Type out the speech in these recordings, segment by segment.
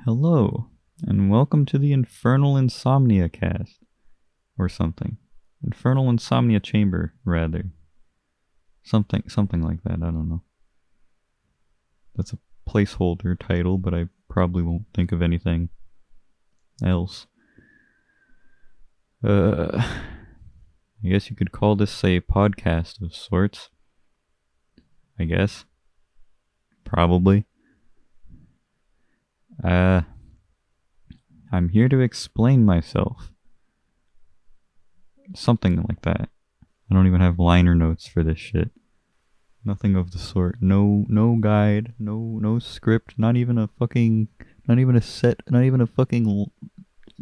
Hello, and welcome to the Infernal Insomnia cast. Or something. Infernal Insomnia Chamber, rather. Something like that, I don't know. That's a placeholder title, but I probably won't think of anything else. I guess you could call this a podcast of sorts. I guess. Probably. I'm here to explain myself. Something like that. I don't even have liner notes for this shit. Nothing of the sort. No guide. No script. Not even a fucking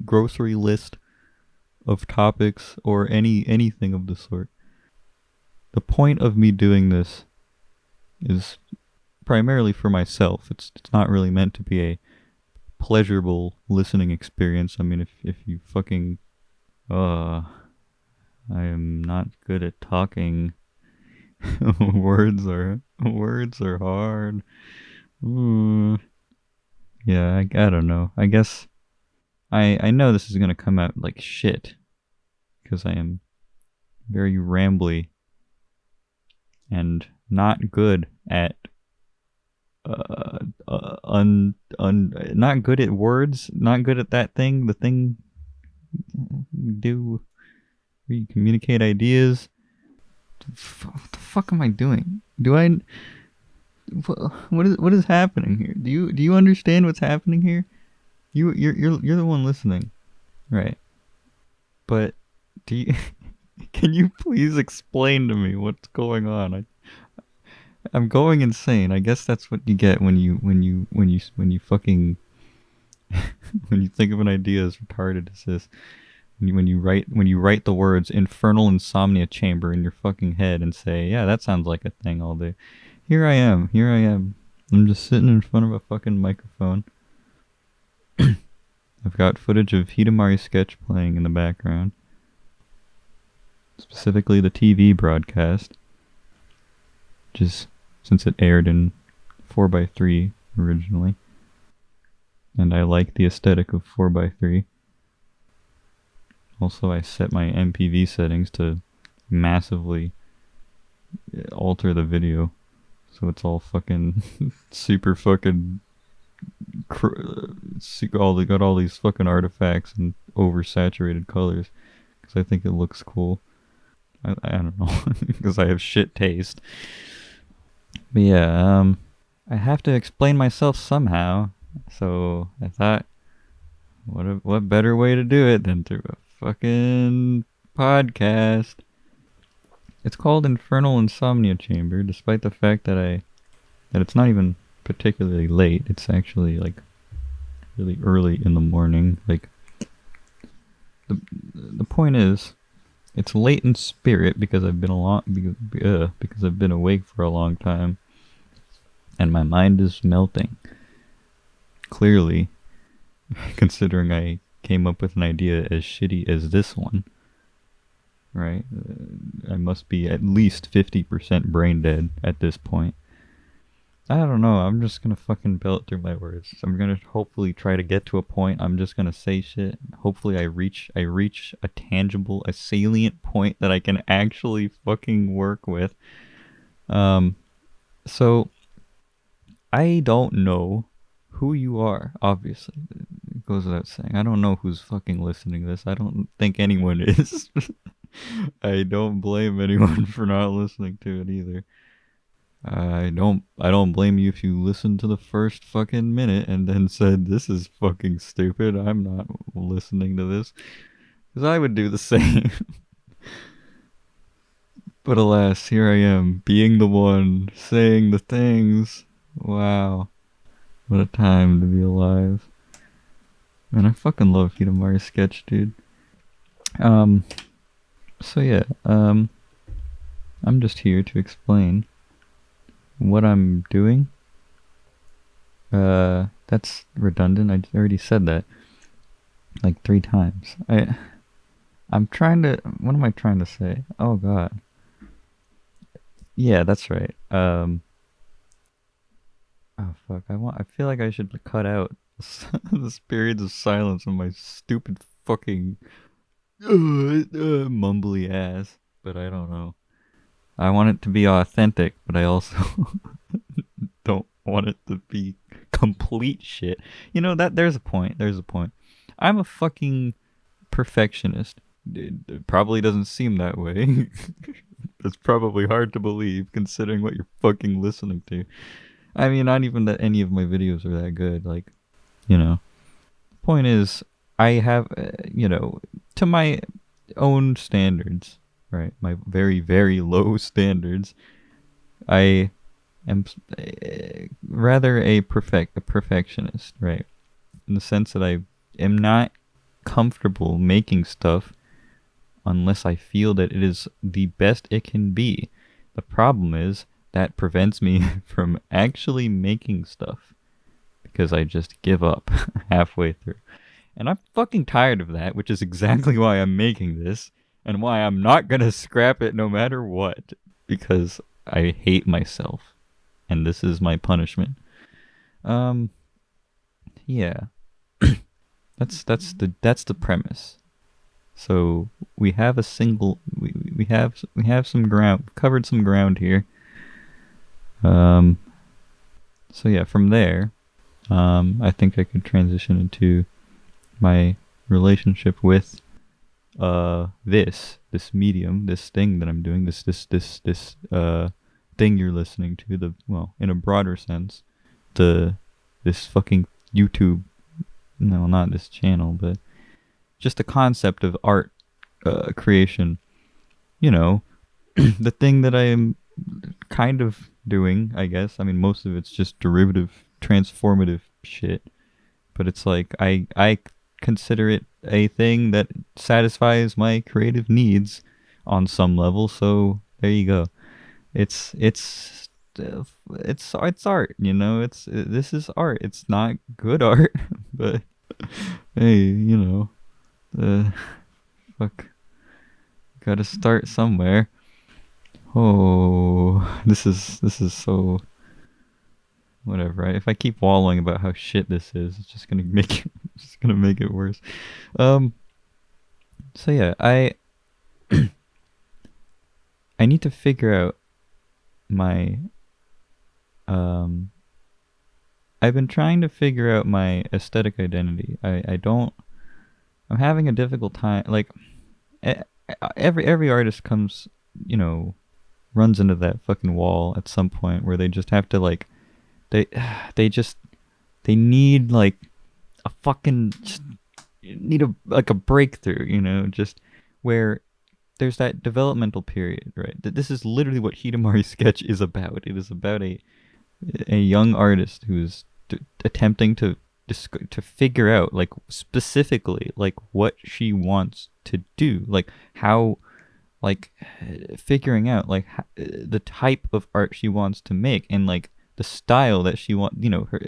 grocery list of topics or anything of the sort. The point of me doing this is primarily for myself. It's not really meant to be a pleasurable listening experience. I mean, if you fucking I am not good at talking. words are hard. Ooh. Yeah, I don't know. I guess I know this is gonna come out like shit because I am very rambly and not good at not good at words, not good at that thing, the thing you do where you communicate ideas. What the fuck am I doing? What is happening here? Do you understand what's happening here? You're the one listening, right? But do you can you please explain to me what's going on? I'm going insane. I guess that's what you get when you fucking when you think of an idea as retarded as this. When you write the words infernal insomnia chamber in your fucking head and say, yeah, that sounds like a thing all day. Here I am. I'm just sitting in front of a fucking microphone. I've got footage of Hidamari's sketch playing in the background. Specifically the TV broadcast. Just since it aired in 4x3 originally. And I like the aesthetic of 4x3. Also, I set my MPV settings to massively alter the video. So it's all fucking super fucking got all these fucking artifacts and oversaturated colors because I think it looks cool. I don't know, because I have shit taste. But yeah, I have to explain myself somehow. So I thought, what better way to do it than through a fucking podcast. It's called Infernal Insomnia Chamber, despite the fact that it's not even particularly late. It's actually like really early in the morning. Like the point is, it's late in spirit because I've been because I've been awake for a long time, and my mind is melting. Clearly, considering I came up with an idea as shitty as this one, right? I must be at least 50% brain dead at this point. I don't know, I'm just gonna fucking belt through my words. I'm gonna hopefully try to get to a point. I'm just gonna say shit. Hopefully I reach a tangible, a salient point that I can actually fucking work with. So I don't know who you are, obviously. It goes without saying. I don't know who's fucking listening to this. I don't think anyone is. I don't blame anyone for not listening to it either. I don't blame you if you listened to the first fucking minute and then said, this is fucking stupid, I'm not listening to this. Because I would do the same. But alas, here I am, being the one, saying the things. Wow. What a time to be alive. Man, I fucking love Hidamari's sketch, dude. So yeah, I'm just here to explain what I'm doing. That's redundant. I already said that like 3 times. I'm trying to, what am I trying to say? Oh god. Yeah, that's right. Oh fuck, I feel like I should cut out This periods of silence on my stupid fucking mumbly ass. But I don't know. I want it to be authentic, but I also don't want it to be complete shit. You know that there's a point. There's a point. I'm a fucking perfectionist. It probably doesn't seem that way. It's probably hard to believe considering what you're fucking listening to. I mean, not even that any of my videos are that good. Like, you know. Point is, I have, to my own standards, right? My very, very low standards. I am rather a perfectionist, right? In the sense that I am not comfortable making stuff unless I feel that it is the best it can be. The problem is that prevents me from actually making stuff because I just give up halfway through. And I'm fucking tired of that, which is exactly why I'm making this and why I'm not gonna scrap it no matter what, because I hate myself and this is my punishment. Yeah. That's the premise. So we have we have some ground, covered some ground here. So yeah, from there, I think I could transition into my relationship with this medium, this thing that I'm doing, this thing you're listening to, in a broader sense, this fucking YouTube, no, not this channel, but just the concept of art creation, the thing that I am kind of doing, I guess. I mean, most of it's just derivative, transformative shit, but it's like I consider it a thing that satisfies my creative needs on some level. So there you go. It's art, this is art. It's not good art, but hey, fuck, gotta start somewhere. Oh, this is so whatever, right? If I keep wallowing about how shit this is, it's just gonna make it worse. So yeah, I I need to figure out my I've been trying to figure out my aesthetic identity. I'm having a difficult time. Like every artist comes, runs into that fucking wall at some point where they just have to like they need like a fucking just need a breakthrough, just where there's that developmental period, right? This is literally what Hidamari's sketch is about. It is about a young artist who's attempting to figure out, like, specifically, like, what she wants to do, like how, like, figuring out like the type of art she wants to make, and like the style that she wants, her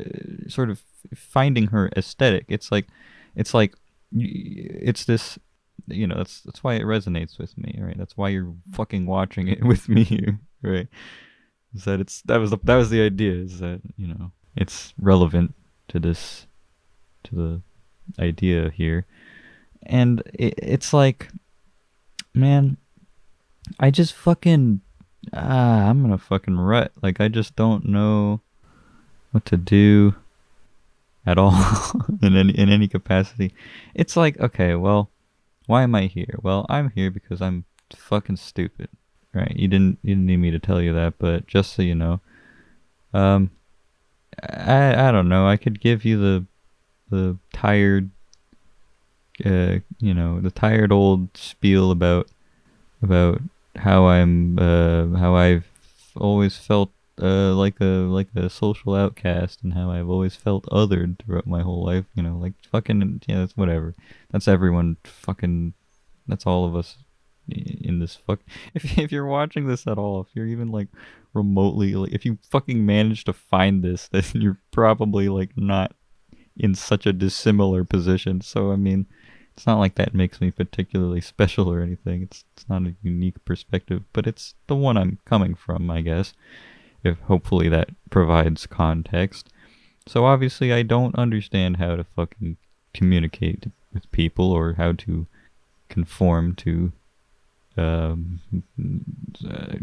sort of finding her aesthetic. It's this, that's why it resonates with me, right? That's why you're fucking watching it with me, right? Is that that was the idea, is that, it's relevant to the idea here. And it's like, man, I just fucking I'm in a fucking rut. Like, I just don't know what to do at all in any capacity. It's like, okay, well, why am I here? Well, I'm here because I'm fucking stupid, right? You didn't need me to tell you that, but just so you know, I don't know. I could give you the tired, the tired old spiel about how how I've always felt like a social outcast, and how I've always felt othered throughout my whole life. Like, fucking, yeah, that's whatever. That's everyone. Fucking, that's all of us in this fuck. If you're watching this at all, if you're even like remotely, like, if you fucking manage to find this, then you're probably like not in such a dissimilar position. So I mean, it's not like that makes me particularly special or anything. It's not a unique perspective, but it's the one I'm coming from, I guess. If hopefully that provides context. So obviously I don't understand how to fucking communicate with people or how to conform to um,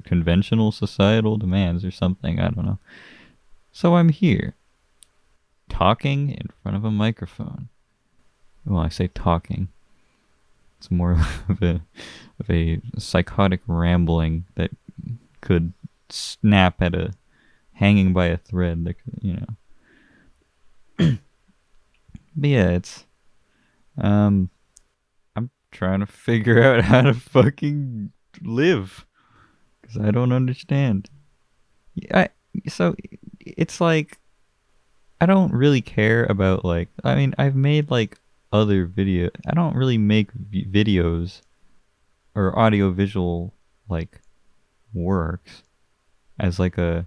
conventional societal demands or something. I don't know. So I'm here, talking in front of a microphone. Well, I say talking. It's more of a psychotic rambling that could snap at a hanging by a thread. That could, you know. But yeah, it's I'm trying to figure out how to fucking live because I don't understand. I so it's like I don't really care about like I mean I've made like other video. I don't really make videos or audio visual like works as like a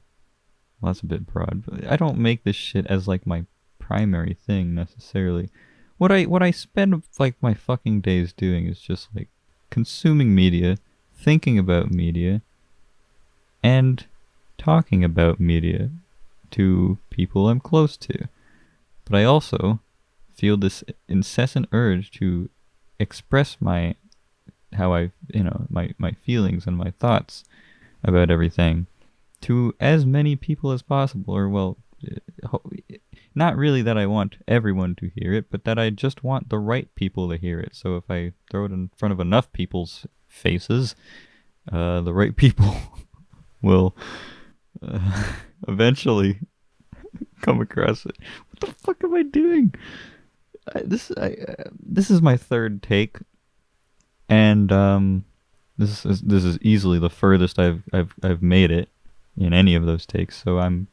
well, that's a bit broad, but I don't make this shit as like my primary thing necessarily. What I spend like my fucking days doing is just like consuming media, thinking about media, and talking about media to people I'm close to. But I also feel this incessant urge to express my how I my feelings and my thoughts about everything to as many people as possible, or well, not really that I want everyone to hear it, but that I just want the right people to hear it. So if I throw it in front of enough people's faces, the right people will eventually come across it. What the fuck am I doing? This is my third take, and this is easily the furthest I've made it in any of those takes. So I'm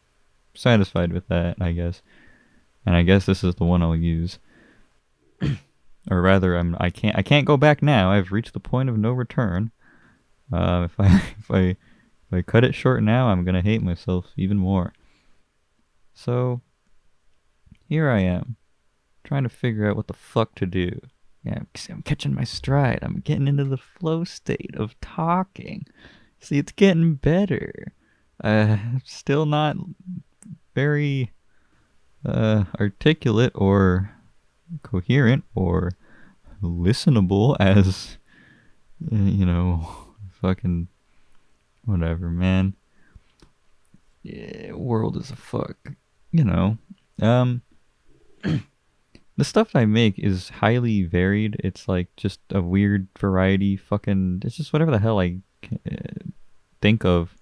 satisfied with that, I guess. And I guess this is the one I'll use. Or rather, I can't go back now. I've reached the point of no return. If I cut it short now, I'm gonna hate myself even more. So here I am, trying to figure out what the fuck to do. Yeah, I'm catching my stride. I'm getting into the flow state of talking. See, it's getting better. Still not very articulate or coherent or listenable as fucking whatever, man. Yeah, world is a fuck. Um the stuff I make is highly varied. It's like just a weird variety fucking it's just whatever the hell I think of.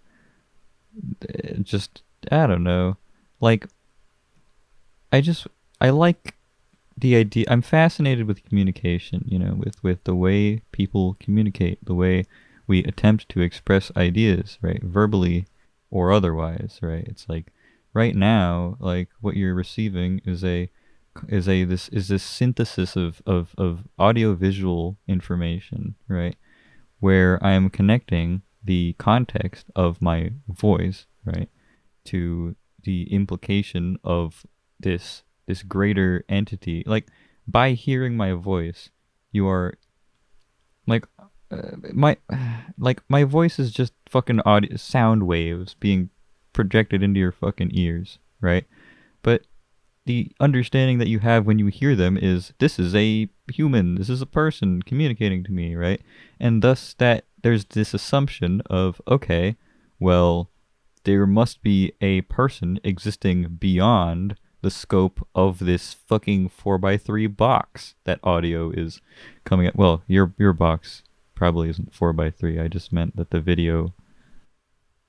Just I don't know. Like I like the idea. I'm fascinated with communication, with the way people communicate, the way we attempt to express ideas, right? Verbally or otherwise, right? It's like right now, like what you're receiving is this synthesis of audio visual information, right? Where I am connecting the context of my voice, right, to the implication of this greater entity. Like by hearing my voice, you are like my my voice is just fucking audio sound waves being projected into your fucking ears, right? But the understanding that you have when you hear them is this is a human, this is a person communicating to me, right? And thus that there's this assumption of okay, well, there must be a person existing beyond the scope of this fucking 4x3 box that audio is coming at. Well, your box probably isn't 4x3. I just meant that the video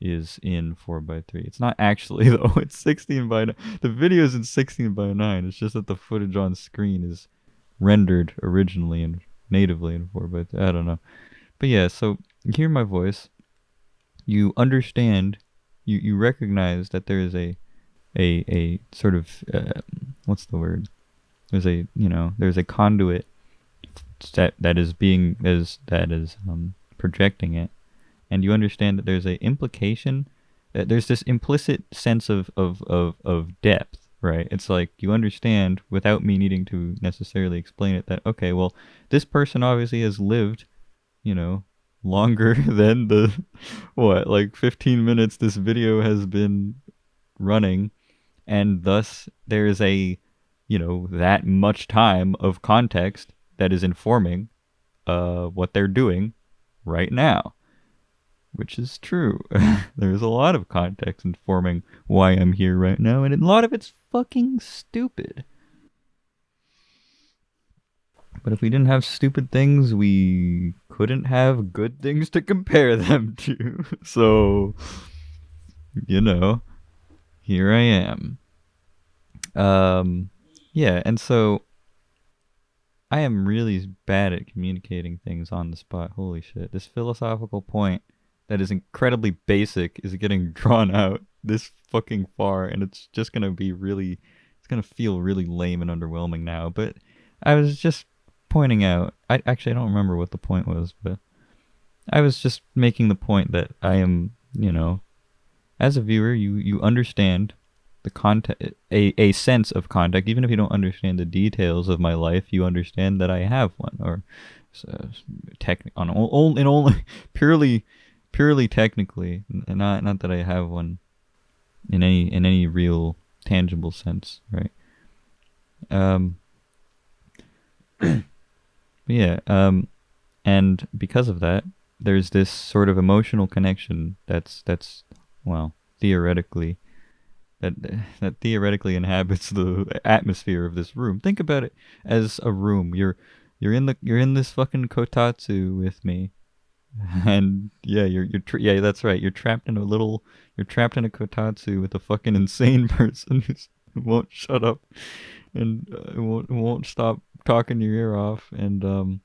is in 4x3. It's not actually though. It's 16 by 9. The video is in 16 by 9. It's just that the footage on screen is rendered originally and natively in 4x3. I don't know. But yeah, so you hear my voice. You understand. You recognize that there is a sort of what's the word? There's a conduit that is projecting it, and you understand that there's a implication that there's this implicit sense of depth, right? It's like you understand without me needing to necessarily explain it that okay, well, this person obviously has lived, longer than the 15 minutes this video has been running, and thus there's a, that much time of context that is informing what they're doing right now, which is true. There's a lot of context informing why I'm here right now, and a lot of it's fucking stupid. But if we didn't have stupid things, we couldn't have good things to compare them to. So, here I am. Yeah, and so I am really bad at communicating things on the spot. Holy shit. This philosophical point that is incredibly basic is getting drawn out this fucking far, and it's just gonna be really, it's gonna feel really lame and underwhelming now. But I was just pointing out, I don't remember what the point was, but I was just making the point that I am, as a viewer, you understand the context, a sense of context, even if you don't understand the details of my life, you understand that I have one, or only purely technically, and not that I have one in any real tangible sense, right? Yeah. And because of that, there's this sort of emotional connection that's well, theoretically, that theoretically inhabits the atmosphere of this room. Think about it as a room. You're in this fucking kotatsu with me, and yeah, yeah, that's right. You're trapped in a kotatsu with a fucking insane person who won't shut up and won't stop talking your ear off, and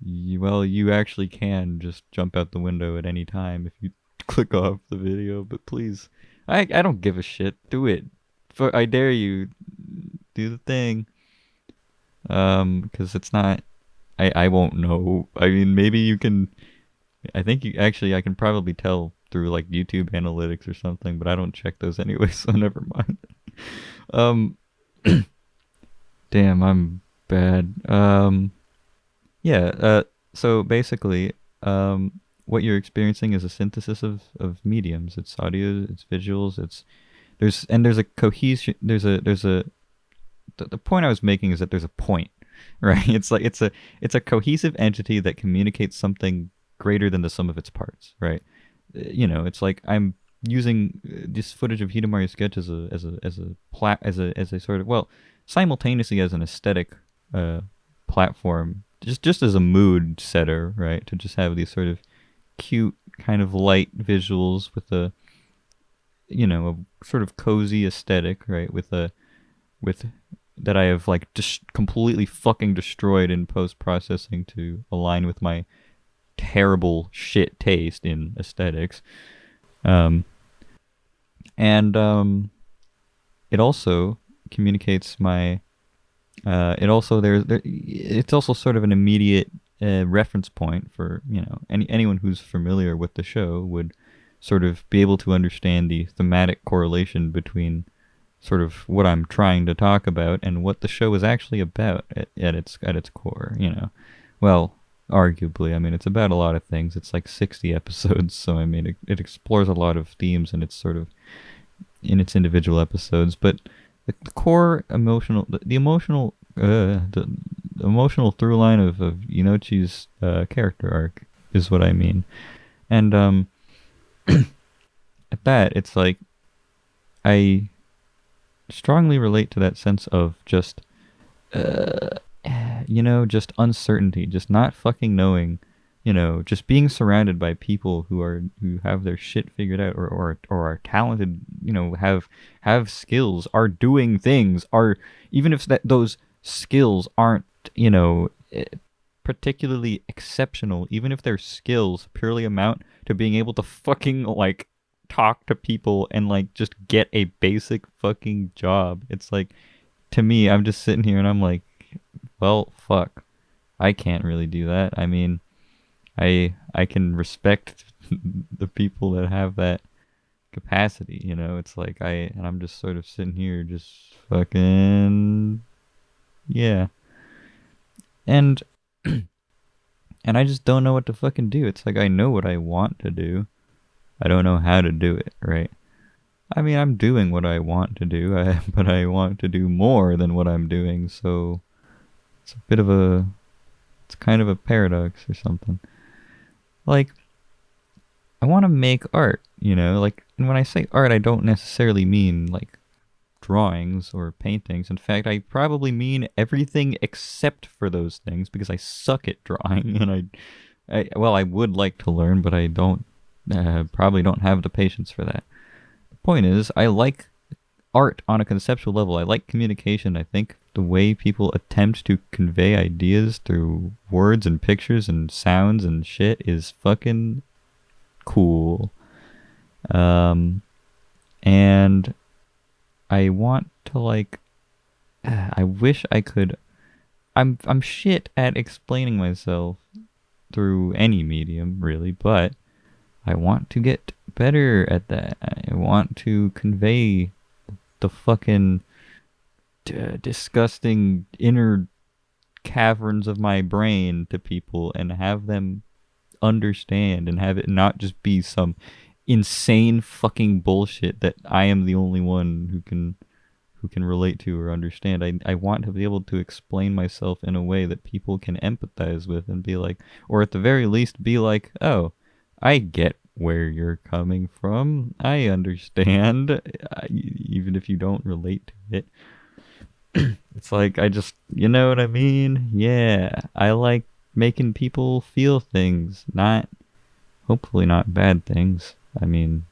you actually can just jump out the window at any time if you click off the video. But please, I don't give a shit. Do it. I dare you. Do the thing. Because it's not. I won't know. I mean, maybe you can. I think I can probably tell through like YouTube analytics or something, but I don't check those anyway, so never mind. Damn, I'm bad. Yeah. So basically, what you're experiencing is a synthesis of mediums. It's audio, it's visuals, there's a cohesion. The point I was making is that there's a point, right? It's like it's a cohesive entity that communicates something greater than the sum of its parts, right? It's like I'm using this footage of Hidamari's sketch as a sort of, well, simultaneously as an aesthetic platform, just as a mood setter, right? To just have these sort of cute kind of light visuals with a sort of cozy aesthetic, right? With that I have like just completely fucking destroyed in post processing to align with my terrible shit taste in aesthetics. And it also communicates my it's also sort of an immediate reference point for anyone who's familiar with the show would sort of be able to understand the thematic correlation between sort of what I'm trying to talk about and what the show is actually about at its core. Well, arguably, I mean, it's about a lot of things. It's like 60 episodes, so I mean, it explores a lot of themes and it's sort of in its individual episodes, but the core emotional, the emotional through line of Inochi's character arc is what I mean. And at that, it's like I strongly relate to that sense of just just uncertainty, just not fucking knowing, just being surrounded by people who have their shit figured out or are talented, have skills, are doing things, are, even if those skills aren't, particularly exceptional, even if their skills purely amount to being able to fucking like talk to people and like just get a basic fucking job. It's like, to me, I'm just sitting here and I'm like, well, fuck, I can't really do that. I mean, I can respect the people that have that capacity, it's like I'm just sort of sitting here just fucking, yeah. And and I just don't know what to fucking do. It's like I know what I want to do. I don't know how to do it, right? I mean, I'm doing what I want to do, but I want to do more than what I'm doing, so it's a bit of a, it's kind of a paradox or something. Like, I want to make art, you know? Like, and when I say art, I don't necessarily mean, like, drawings or paintings. In fact, I probably mean everything except for those things because I suck at drawing, and well, I would like to learn, but I don't, probably don't have the patience for that. The point is, I like art on a conceptual level. I like communication. I think the way people attempt to convey ideas through words and pictures and sounds and shit is fucking cool. And I want to like, I wish I could. I'm shit at explaining myself through any medium, really, but I want to get better at that. I want to convey the fucking disgusting inner caverns of my brain to people and have them understand and have it not just be some insane fucking bullshit that I am the only one who can relate to or understand. I want to be able to explain myself in a way that people can empathize with and be like, or at the very least be like, oh, I get where you're coming from. I understand, even if you don't relate to it. It's like, I just, you know what I mean? Yeah, I like making people feel things, not, hopefully not bad things. I mean,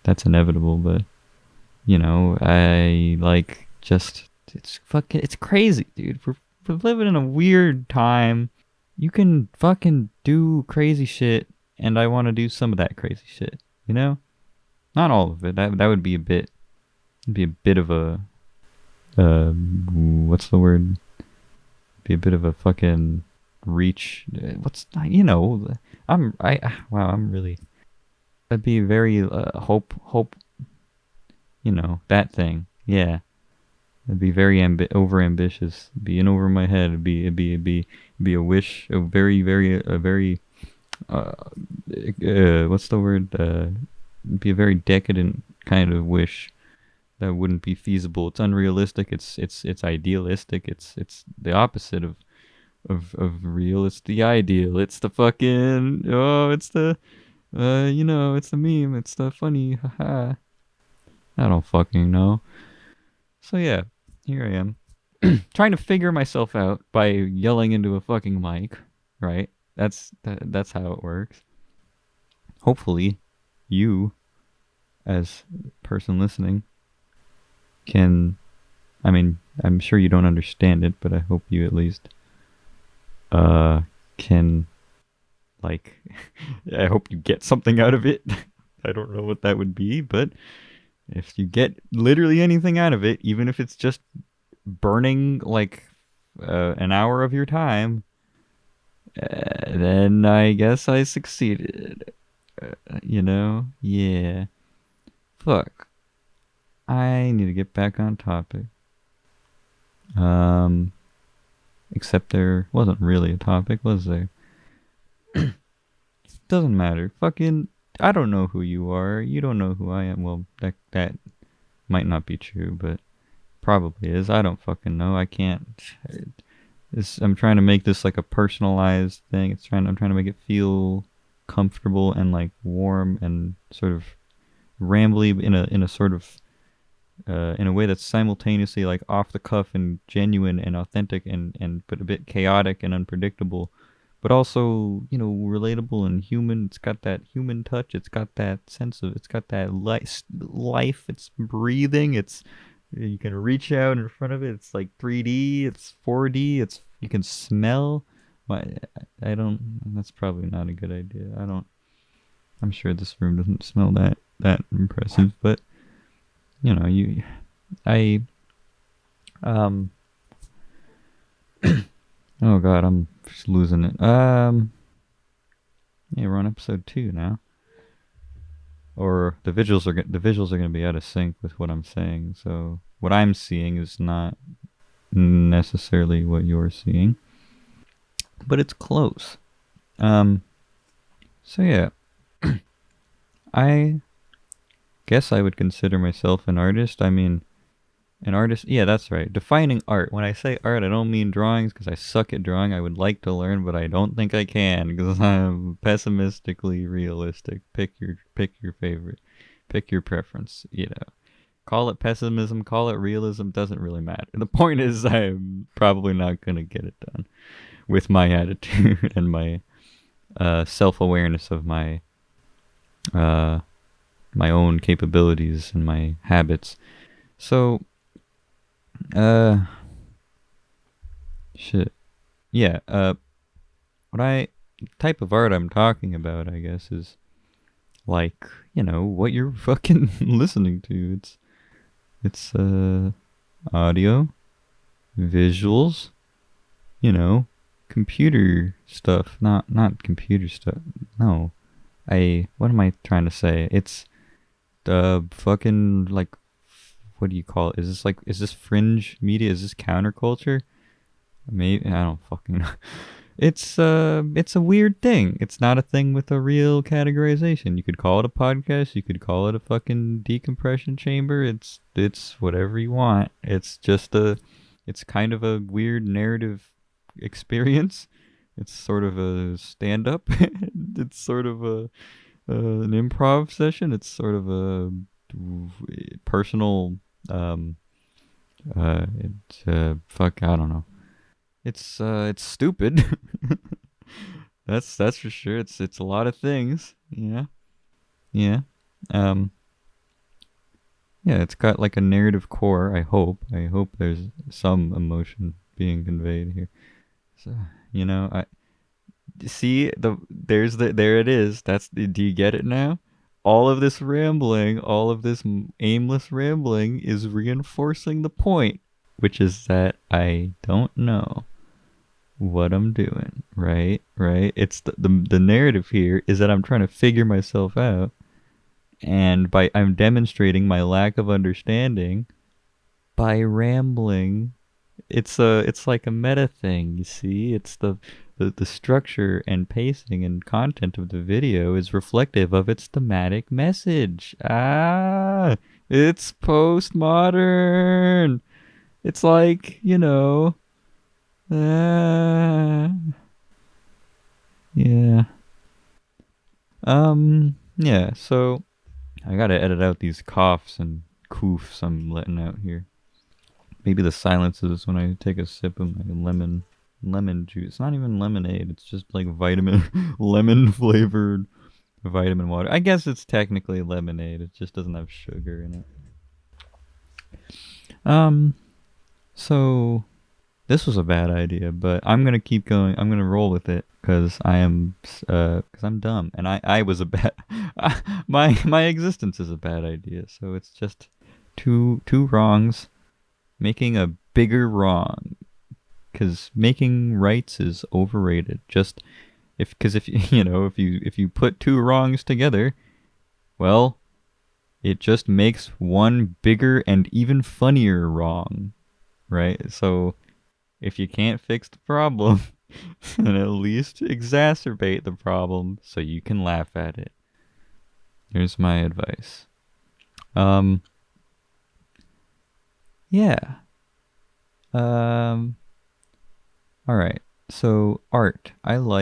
that's inevitable, but, you know, I like just, it's crazy, dude. We're living in a weird time. You can fucking do crazy shit, and I want to do some of that crazy shit, you know? Not all of it. That would be a bit of a, what's the word? Be a bit of a fucking reach. What's, you know, wow, I'm really, that'd be very, hope, you know, that thing. Yeah. It'd be very over ambitious. It'd be in over my head. It'd be a wish, a very, what's the word? It'd be a very decadent kind of wish that wouldn't be feasible. It's unrealistic. It's idealistic. It's the opposite of real. It's the ideal. It's the fucking, oh, it's the, you know, it's the meme. It's the funny, haha. I don't fucking know. So yeah, here I am, trying to figure myself out by yelling into a fucking mic, right? That's how it works. Hopefully, you, as a person listening, can, I mean, I'm sure you don't understand it, but I hope you at least can, like, I hope you get something out of it. I don't know what that would be, but if you get literally anything out of it, even if it's just burning like an hour of your time, then I guess I succeeded. You know? Yeah. Fuck. I need to get back on topic. Except there wasn't really a topic, was there? Doesn't matter. Fucking, I don't know who you are. You don't know who I am. Well, that might not be true, but probably is. I don't fucking know. I can't. I'm trying to make this like a personalized thing. I'm trying to make it feel comfortable and like warm and sort of rambly in a sort of in a way that's simultaneously like off the cuff and genuine and authentic and but a bit chaotic and unpredictable, but also, you know, relatable and human. It's got that human touch. It's got that sense of, it's got that life. It's breathing. It's, you can reach out in front of it. It's like 3D. It's 4D. It's, you can smell. I don't, that's probably not a good idea. I'm sure this room doesn't smell that impressive, but you know, oh god, I'm just losing it. Yeah, we're on episode 2 now. Or the visuals are going to be out of sync with what I'm saying. So what I'm seeing is not necessarily what you're seeing, but it's close. So yeah, I guess I would consider myself an artist. I mean, an artist, yeah, that's right. Defining art. When I say art, I don't mean drawings because I suck at drawing. I would like to learn, but I don't think I can because I'm pessimistically realistic. Pick your favorite. Pick your preference, you know. Call it pessimism, call it realism, doesn't really matter. The point is I'm probably not going to get it done with my attitude and my self-awareness of uh, my own capabilities and my habits. So, uh, shit. Yeah, what type of art I'm talking about, I guess, is like, you know, what you're fucking listening to. It's audio, visuals, you know, computer stuff, not computer stuff. No. What am I trying to say? It's the fucking like what do you call it? Is this fringe media? Is this counterculture? Maybe I don't fucking know. It's a weird thing. It's not a thing with a real categorization. You could call it a podcast, you could call it a fucking decompression chamber. It's whatever you want. It's kind of a weird narrative experience. It's sort of a stand up. It's sort of an improv session. It's sort of a personal fuck, I don't know. It's stupid. That's for sure. It's a lot of things. Yeah. Yeah. Um yeah, it's got like a narrative core, I hope. I hope there's some emotion being conveyed here. So, you know, I see there it is. Do you get it now? All of this rambling, all of this aimless rambling is reinforcing the point, which is that I don't know what I'm doing, right? Right? It's the narrative here is that I'm trying to figure myself out, and I'm demonstrating my lack of understanding by rambling. It's like a meta thing, you see? It's the structure and pacing and content of the video is reflective of its thematic message. It's postmodern. It's like, you know, yeah. Yeah, so I gotta edit out these coughs and coofs I'm letting out here. Maybe the silences when I take a sip of my lemon juice. It's not even lemonade, it's just like lemon flavored vitamin water. I guess it's technically lemonade, it just doesn't have sugar in it. So this was a bad idea, but I'm gonna keep going. I'm gonna roll with it because I'm dumb, and I was a bad. My existence is a bad idea. So it's just two wrongs making a bigger wrong. Because making rights is overrated. Just because if you put two wrongs together, well, it just makes one bigger and even funnier wrong, right? So if you can't fix the problem, then at least exacerbate the problem so you can laugh at it. Here's my advice. Yeah. All right. So art. I'm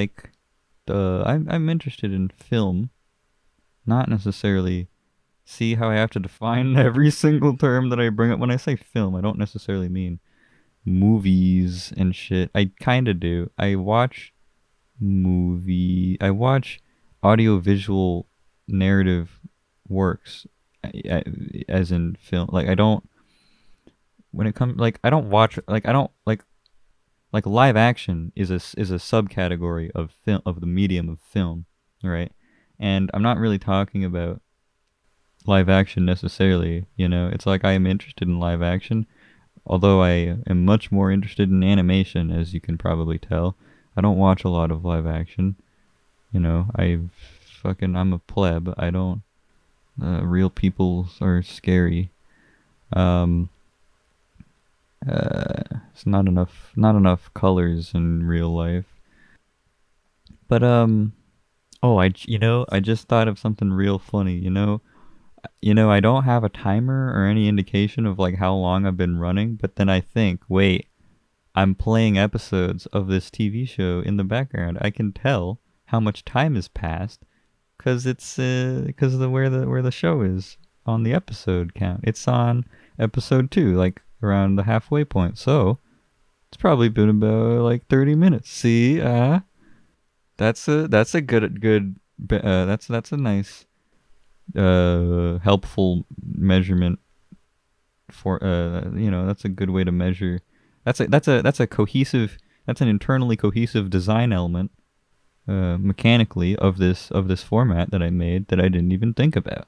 interested in film, not necessarily. See how I have to define every single term that I bring up when I say film. I don't necessarily mean movies and shit. I kind of do. I watch audiovisual narrative works as in film. Like I don't when it comes like I don't watch like live action is a subcategory of film, of the medium of film, right? And I'm not really talking about live action necessarily, you know. It's like I am interested in live action, although I am much more interested in animation, as you can probably tell. I don't watch a lot of live action. You know, I'm a pleb. I don't, real people are scary. It's not enough colors in real life. But, I just thought of something real funny, you know. I don't have a timer or any indication of like how long I've been running, but then I think, wait, I'm playing episodes of this TV show in the background. I can tell how much time has passed because it's because of where the show is on the episode count. It's on episode 2, like around the halfway point. So it's probably been about like 30 minutes. See, that's a that's a nice helpful measurement for that's a good way to measure. That's a cohesive, that's an internally cohesive design element mechanically of this format that I made that I didn't even think about.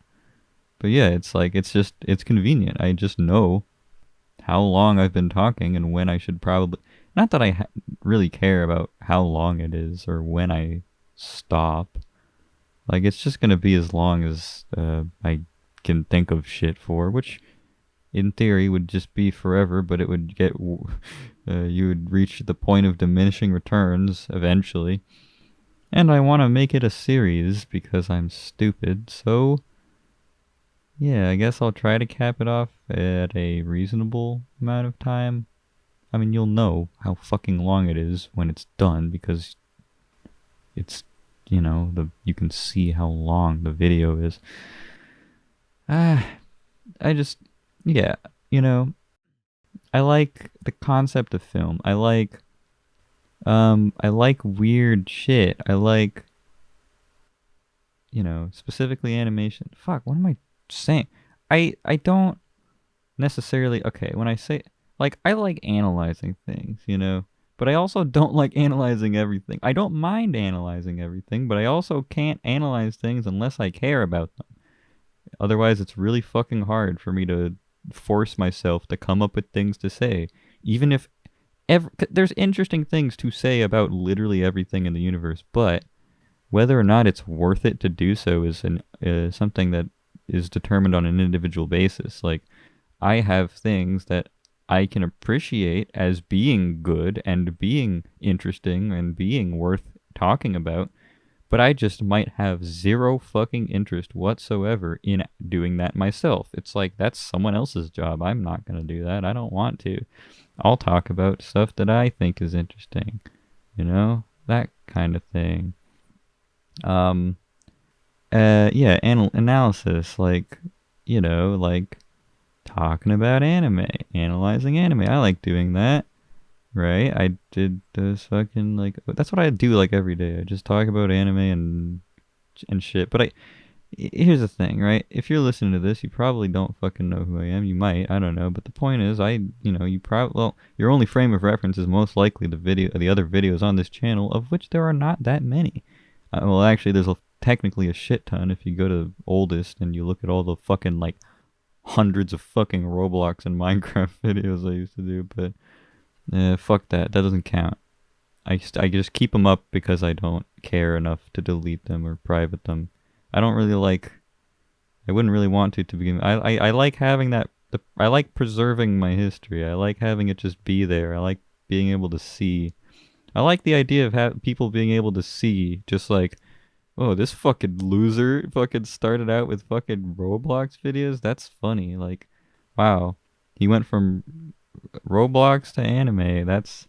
But yeah, it's like it's convenient. I just know how long I've been talking and when I should probably, not that I really care about how long it is or when I stop. Like it's just gonna be as long as I can think of shit for, which in theory would just be forever, but it would get you would reach the point of diminishing returns eventually. And I want to make it a series because I'm stupid. So yeah, I guess I'll try to cap it off at a reasonable amount of time. I mean, you'll know how fucking long it is when it's done because it's, you can see how long the video is. I just, yeah, I like the concept of film. I like weird shit. I like, specifically animation. Fuck, what am I saying? I don't necessarily, okay, when I say, like, I like analyzing things, but I also don't like analyzing everything. I don't mind analyzing everything, but I also can't analyze things unless I care about them. Otherwise, it's really fucking hard for me to force myself to come up with things to say, even if there's interesting things to say about literally everything in the universe, but whether or not it's worth it to do so is something that is determined on an individual basis. Like, I have things that I can appreciate as being good and being interesting and being worth talking about, but I just might have zero fucking interest whatsoever in doing that myself. It's like, that's someone else's job. I'm not going to do that. I don't want to. I'll talk about stuff that I think is interesting. That kind of thing. Yeah, analysis, like, like talking about anime, analyzing anime. I like doing that, right? I did those fucking, like, that's what I do, like, every day. I just talk about anime and shit. But here's the thing, right? If you're listening to this, you probably don't fucking know who I am. You might, I don't know. But the point is, your only frame of reference is most likely the other videos on this channel, of which there are not that many. Well, actually, there's technically a shit ton if you go to oldest and you look at all the fucking, like, hundreds of fucking Roblox and Minecraft videos I used to do. But fuck that. That doesn't count. I just keep them up because I don't care enough to delete them or private them. I don't really like. I wouldn't really want to begin with. I like having that. I like preserving my history. I like having it just be there. I like being able to see. I like the idea of people being able to see, just like, oh, this fucking loser fucking started out with fucking Roblox videos. That's funny. Like, wow, he went from Roblox to anime. That's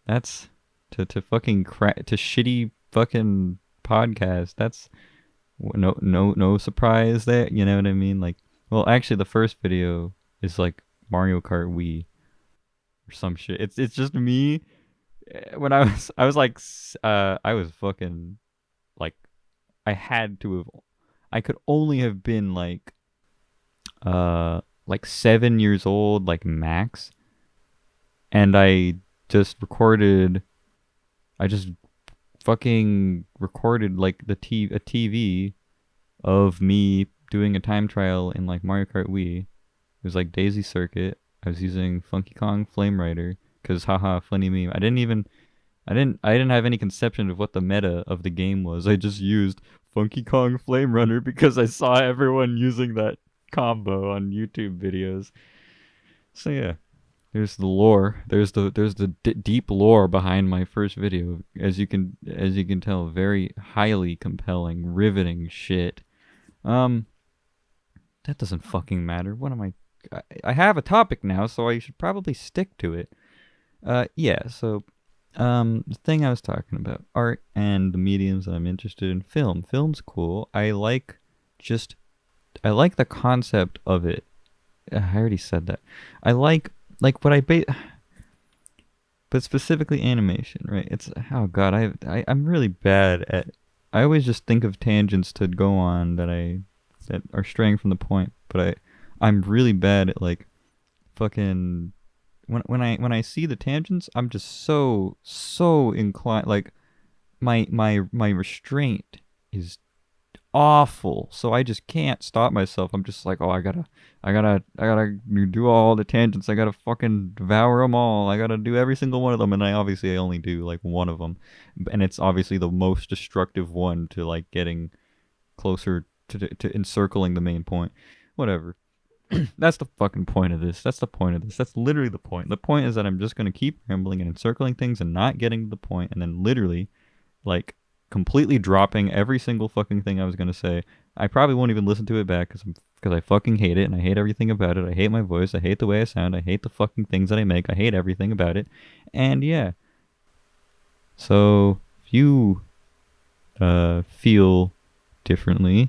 to fucking to shitty fucking podcast. That's no surprise there. You know what I mean? Like, well, actually, the first video is like Mario Kart Wii or some shit. It's just me. When I was like, I was fucking, like, I could only have been like 7 years old, like, max. And I just fucking recorded, like, a TV of me doing a time trial in, like, Mario Kart Wii. It was like Daisy Circuit. I was using Funky Kong Flame Rider because, haha, funny meme. I didn't have any conception of what the meta of the game was. I just used Funky Kong Flame Runner because I saw everyone using that combo on YouTube videos. So yeah, there's the lore. There's the deep lore behind my first video. As you can tell, very highly compelling, riveting shit. that doesn't fucking matter. What am I have a topic now, so I should probably stick to it. Yeah, so the thing I was talking about, art and the mediums that I'm interested in, film. Film's cool. Just I like the concept of it. I already said that. I like what but specifically animation, right? It's oh god, I'm really bad at. I always just think of tangents to go on that are straying from the point, but I'm really bad at like fucking when I see the tangents, I'm just so inclined. Like my restraint is awful, so I just can't stop myself. I'm just like, oh, I gotta do all the tangents. I gotta fucking devour them all. I gotta do every single one of them, and I only do like one of them, and it's obviously the most destructive one to like getting closer to encircling the main point. Whatever. That's the fucking point of this. That's the point of this. That's literally the point. The point is that I'm just gonna keep rambling and encircling things and not getting to the point, and then literally like completely dropping every single fucking thing I was gonna say. I probably won't even listen to it back because I fucking hate it and I hate everything about it. I hate my voice. I hate the way I sound. I hate the fucking things that I make. I hate everything about it. And yeah. So if you feel differently,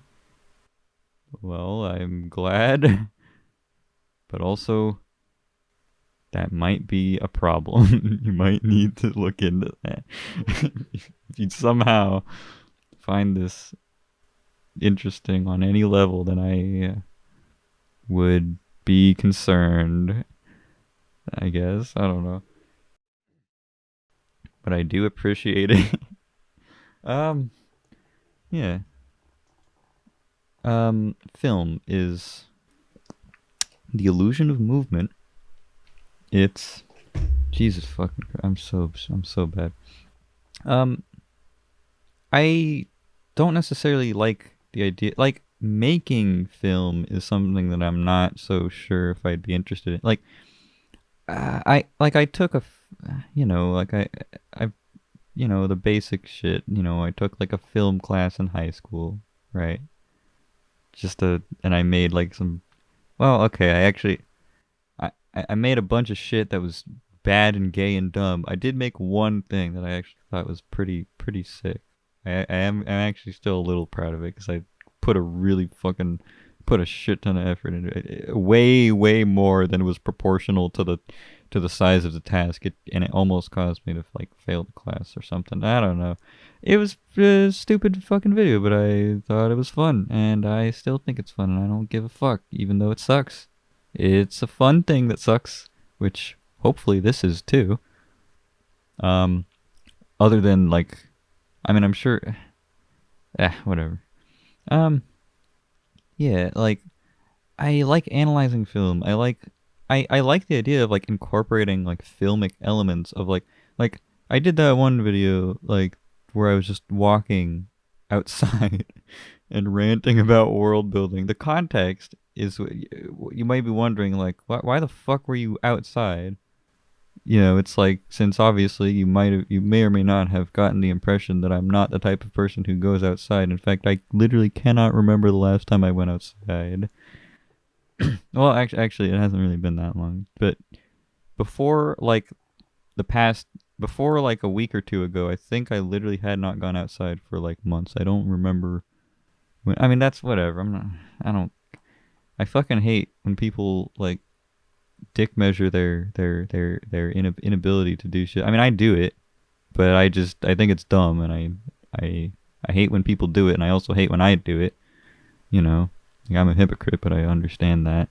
well, I'm glad. But also, that might be a problem. You might need to look into that. If you somehow find this interesting on any level, then I would be concerned, I guess. I don't know. But I do appreciate it. um, yeah. Film is the illusion of movement. It's Jesus fucking Christ. I'm so bad. Um, I don't necessarily like the idea. Like making film is something that I'm not so sure if I'd be interested in. Like, I took you know, I, the basic shit. You know, I took like a film class in high school, right? And I made like some. Well, okay, I made a bunch of shit that was bad and gay and dumb. I did make one thing that I actually thought was pretty sick. I'm actually still a little proud of it because I put a really fucking put a shit ton of effort into it. Way more than was proportional to the size of the task. And it almost caused me to like fail the class or something. I don't know. It was a stupid fucking video, but I thought it was fun, and I still think it's fun, and I don't give a fuck, even though it sucks. It's a fun thing that sucks, which hopefully this is too. Um, Other than like, I mean, I'm sure. Whatever. Um, yeah, like I like analyzing film. I like the idea of like incorporating like filmic elements of like I did that one video like where I was just walking outside and ranting about world building. The context is you might be wondering like why the fuck were you outside? You know, it's like since obviously you may or may not have gotten the impression that I'm not the type of person who goes outside. In fact, I literally cannot remember the last time I went outside. Well, actually, it hasn't really been that long. But before like the past, before like a week or two ago, I think I literally had not gone outside for like months. I don't remember. I mean, that's whatever. I'm not. I don't. I fucking hate when people like dick measure their inability to do shit. I mean, I do it, but I think it's dumb, and I hate when people do it, and I also hate when I do it. You know, like, I'm a hypocrite, but I understand that.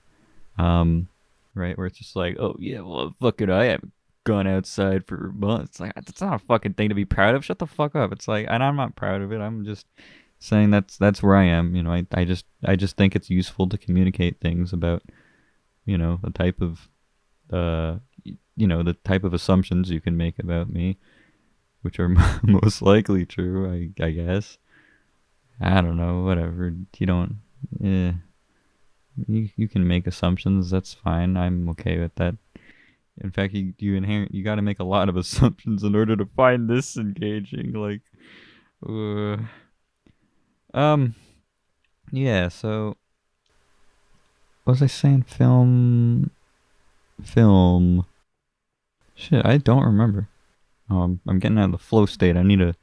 Right, where it's just like, oh yeah, well, fuck it, I haven't gone outside for months. Like that's not a fucking thing to be proud of. Shut the fuck up. It's like, and I'm not proud of it. I'm just saying that's where I am. You know, I just think it's useful to communicate things about, you know, the type of the type of assumptions you can make about me, which are most likely true, I guess. I don't know, whatever. You don't you can make assumptions, that's fine. I'm okay with that. In fact, you got to make a lot of assumptions in order to find this engaging. Like, uh, um, yeah. So What was I saying? Film. Shit, I don't remember. I'm getting out of the flow state. I need to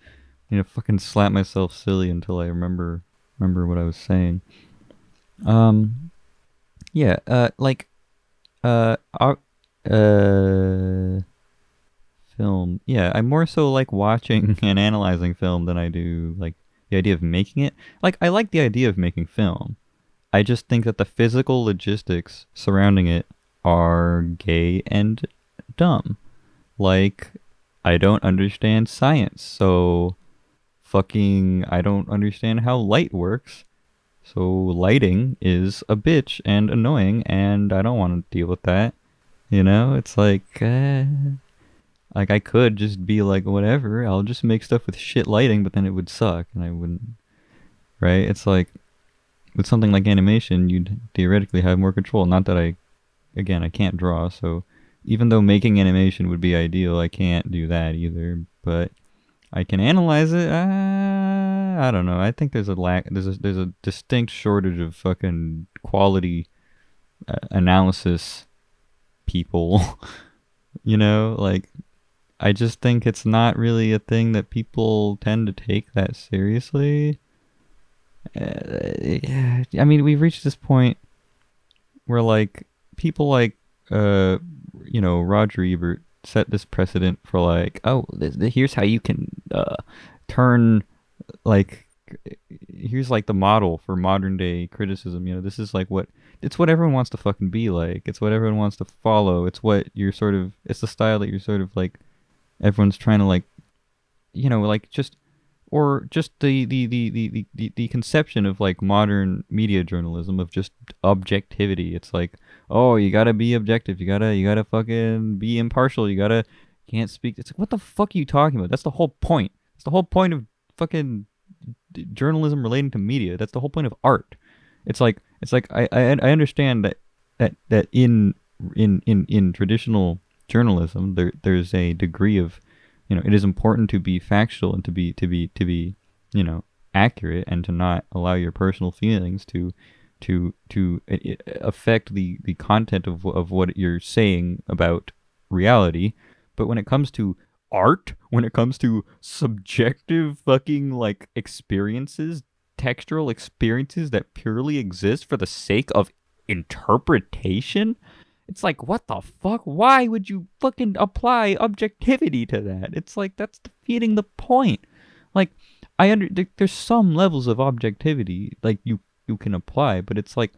fucking slap myself silly until I remember what I was saying. Um, yeah. Like, uh, uh, uh, film. Yeah, I more so like watching and analyzing film than I do like the idea of making it. Like, I like the idea of making film. I just think that the physical logistics surrounding it are gay and dumb. Like, I don't understand science, so fucking I don't understand how light works. So lighting is a bitch and annoying, and I don't want to deal with that. You know, it's like I could just be like, whatever, I'll just make stuff with shit lighting, but then it would suck, and I wouldn't. Right? It's like with something like animation, you'd theoretically have more control. Not that again, I can't draw, so even though making animation would be ideal, I can't do that either. But I can analyze it. I don't know. I think there's a lack. There's a distinct shortage of fucking quality analysis people. You know, like I just think it's not really a thing that people tend to take that seriously. Yeah, I mean, we've reached this point where like people like Roger Ebert set this precedent for like, oh, here's how you can turn like here's like the model for modern day criticism. This is like what everyone wants to fucking be like. It's what everyone wants to follow. It's what you're sort of. It's the style that you're sort of like. Everyone's trying to like, like just or just the conception of like modern media journalism of just objectivity. It's like, oh, you gotta be objective. You gotta fucking be impartial. Can't speak. It's like, what the fuck are you talking about? That's the whole point. It's the whole point of fucking journalism relating to media. That's the whole point of art. It's like I understand that in traditional journalism there's a degree of, it is important to be factual and to be accurate, and to not allow your personal feelings to affect the content of what you're saying about reality. But when it comes to art, when it comes to subjective fucking like experiences, textural experiences that purely exist for the sake of interpretation, it's like, what the fuck? Why would you fucking apply objectivity to that? It's like, that's defeating the point. Like, there's some levels of objectivity like you can apply, but it's like,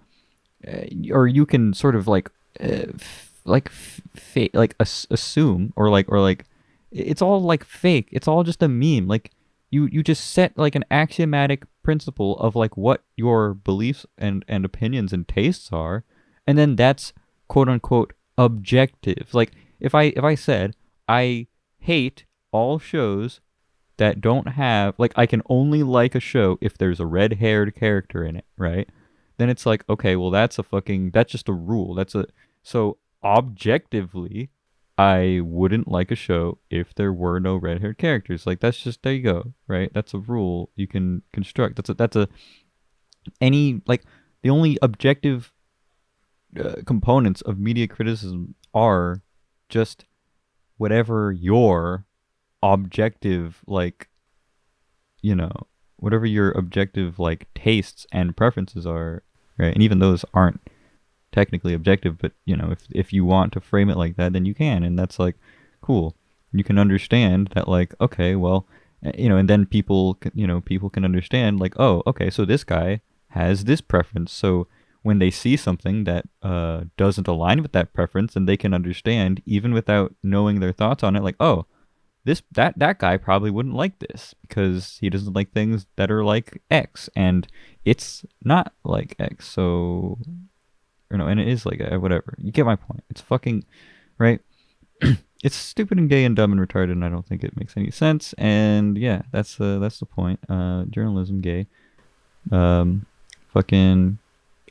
or you can sort of like, assume, or like, it's all like fake. It's all just a meme. Like, you just set like an axiomatic principle of like what your beliefs and opinions and tastes are, and then that's quote unquote objective. Like, if I said I hate all shows that don't have, like, I can only like a show if there's a red-haired character in it, right? Then it's like, okay, well that's just a rule. So objectively I wouldn't like a show if there were no red-haired characters. Like, that's just, there you go, right? That's a rule you can construct. Any, like, the only objective components of media criticism are just whatever your objective, like, whatever your objective, like, tastes and preferences are, right? And even those aren't technically objective, but if you want to frame it like that, then you can, and that's like cool. You can understand that, like, okay, well, and then people can understand, like, oh, okay, so this guy has this preference, so when they see something that doesn't align with that preference, and they can understand even without knowing their thoughts on it, like, oh, that guy probably wouldn't like this because he doesn't like things that are like X, and it's not like X, so and it is like whatever. You get my point. It's fucking right. It's stupid and gay and dumb and retarded, and I don't think it makes any sense. And yeah, that's the point. Journalism gay. Fucking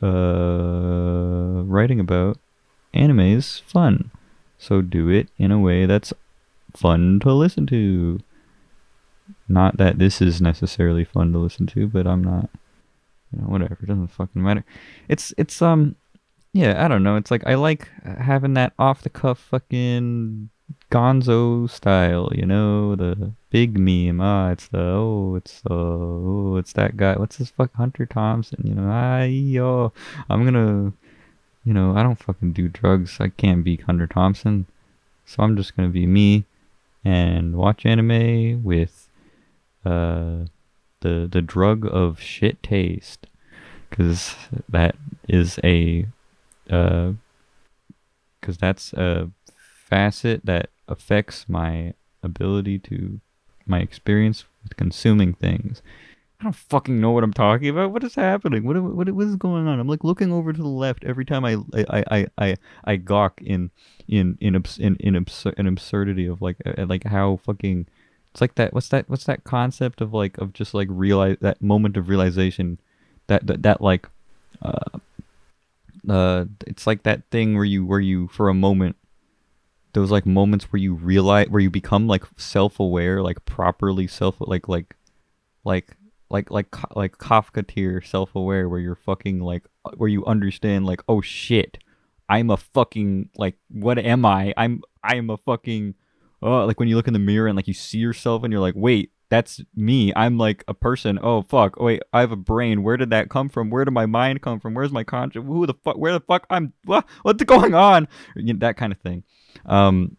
writing about anime is fun, so do it in a way that's fun to listen to. Not that this is necessarily fun to listen to, but I'm not. Whatever. It doesn't fucking matter. It's yeah, I don't know. It's like I like having that off the cuff fucking Gonzo style, you know, the big meme. It's that guy. What's his fuck Hunter Thompson? You know, I'm gonna, you know, I don't fucking do drugs. I can't be Hunter Thompson, so I'm just gonna be me and watch anime with uh the drug of shit taste, because that is a uh because that's a facet that affects my ability to my experience with consuming things. I don't fucking know what I'm talking about. What is happening? What is going on? I'm like looking over to the left every time I gawk in absurdity of like how fucking it's like that. What's that concept of like of just like realize that moment of realization that like uh it's like that thing where you for a moment, those like moments where you realize, where you become like self-aware, like properly self like like Kafka tier self-aware, where you're fucking like where you understand like, oh shit, I'm a fucking like, what am I am a fucking like when you look in the mirror and like you see yourself and you're like, wait, that's me. I'm like a person. Oh fuck. Oh, wait, I have a brain. Where did that come from? Where did my mind come from? Where's my conscience? Who the fuck? Where the fuck? What's going on? You know, that kind of thing. Um,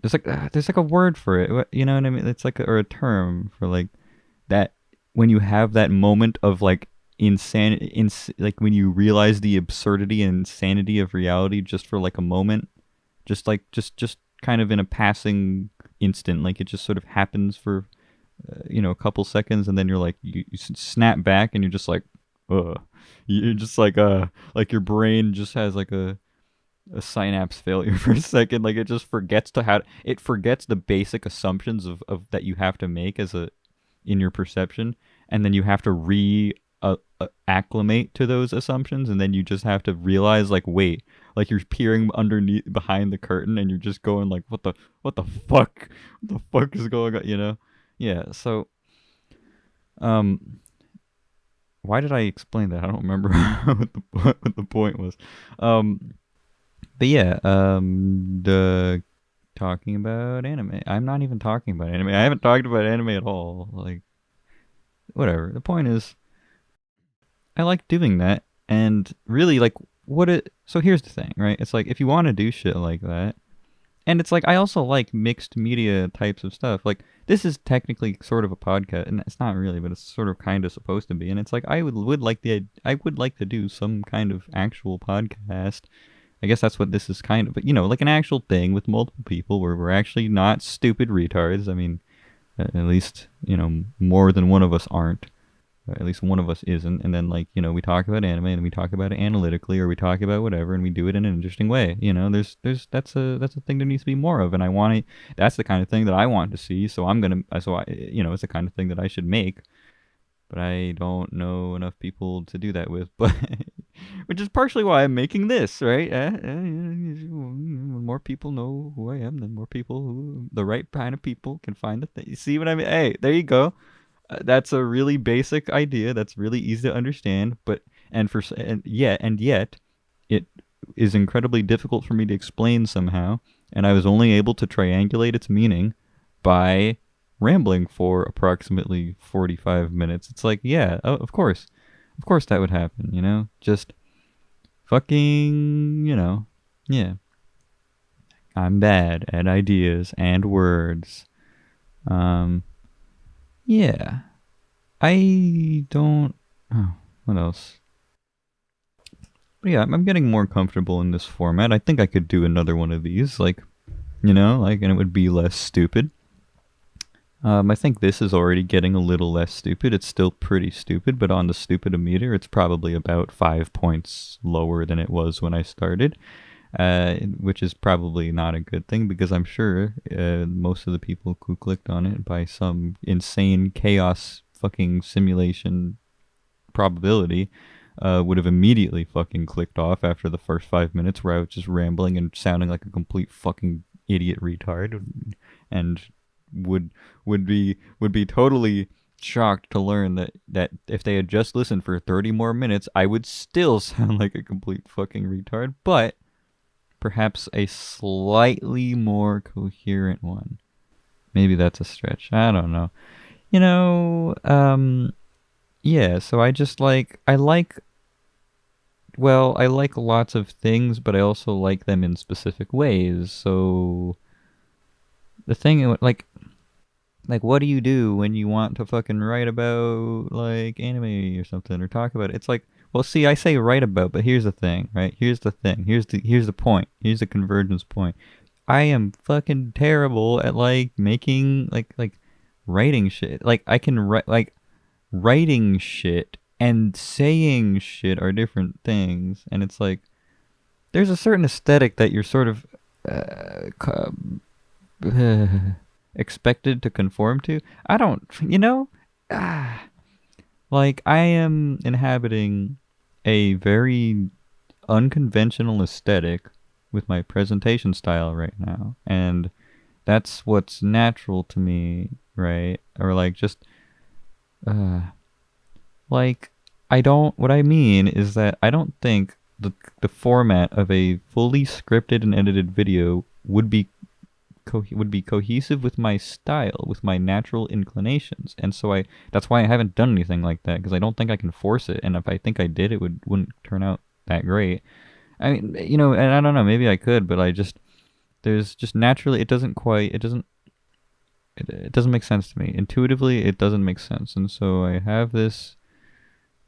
there's like a word for it. You know what I mean? It's like or a term for like that, when you have that moment of like like when you realize the absurdity and insanity of reality just for like a moment, just like just kind of in a passing instant, like it just sort of happens for you know, a couple seconds, and then you're like you snap back and you're just like, ugh. You're just like your brain just has like a synapse failure for a second. Like it just forgets to how it forgets the basic assumptions of that you have to make as a in your perception, and then you have to acclimate to those assumptions, and then you just have to realize like, wait, like you're peering underneath behind the curtain and you're just going like, what the fuck, what the fuck is going on, you know? Yeah. So um why did I explain that? I don't remember what the point was. um but yeah, the talking about anime. I'm not even talking about anime. I haven't talked about anime at all. Like, whatever. The point is, I like doing that, and really, like, what it. So here's the thing, right? It's like if you want to do shit like that, and it's like I also like mixed media types of stuff. Like this is technically sort of a podcast, and it's not really, but it's sort of kind of supposed to be. And it's like I would like to do some kind of actual podcast. I guess that's what this is kind of, but you know, like an actual thing with multiple people where we're actually not stupid retards. I mean, at least, you know, more than one of us aren't. At least one of us isn't. And then, like, you know, we talk about anime and we talk about it analytically, or we talk about whatever, and we do it in an interesting way. You know, that's a thing there needs to be more of. And I want to, that's the kind of thing that I want to see. So you know, it's the kind of thing that I should make. But I don't know enough people to do that with. But which is partially why I'm making this, right? More people know who I am, then more people the right kind of people can find the thing. You see what I mean? Hey, there you go. That's a really basic idea. That's really easy to understand. But and yet, it is incredibly difficult for me to explain somehow. And I was only able to triangulate its meaning by rambling for approximately 45 minutes. It's like, yeah, of course that would happen. You know, just fucking, you know, yeah. I'm bad at ideas and words. Um, yeah. I don't. Oh, what else? But yeah, I'm getting more comfortable in this format. I think I could do another one of these, like, you know, like, and it would be less stupid. I think this is already getting a little less stupid. It's still pretty stupid, but on the stupidometer, it's probably about 5 points lower than it was when I started. Which is probably not a good thing, because I'm sure most of the people who clicked on it by some insane chaos fucking simulation probability would have immediately fucking clicked off after the first 5 minutes, where I was just rambling and sounding like a complete fucking idiot retard, and would be totally shocked to learn that if they had just listened for 30 more minutes, I would still sound like a complete fucking retard, but perhaps a slightly more coherent one. Maybe that's a stretch. I don't know. You know, yeah, so I like lots of things, but I also like them in specific ways. So the thing, like what do you do when you want to fucking write about like anime or something or talk about it? It's like, well, see, I say write about, but here's the thing, right? Here's the thing. Here's the point. Here's the convergence point. I am fucking terrible at like making like writing shit. Like I can write like writing shit and saying shit are different things, and it's like there's a certain aesthetic that you're sort of expected to conform to. I don't, like I am inhabiting a very unconventional aesthetic with my presentation style right now, and that's what's natural to me, right? Or like just uh like I don't what I mean is that I don't think the format of a fully scripted and edited video would be cohesive with my style, with my natural inclinations. And so that's why I haven't done anything like that, because I don't think I can force it, and if I think I did, wouldn't turn out that great. I mean, and I don't know, maybe I could, but there's just naturally it doesn't make sense to me. Intuitively, it doesn't make sense. And so I have this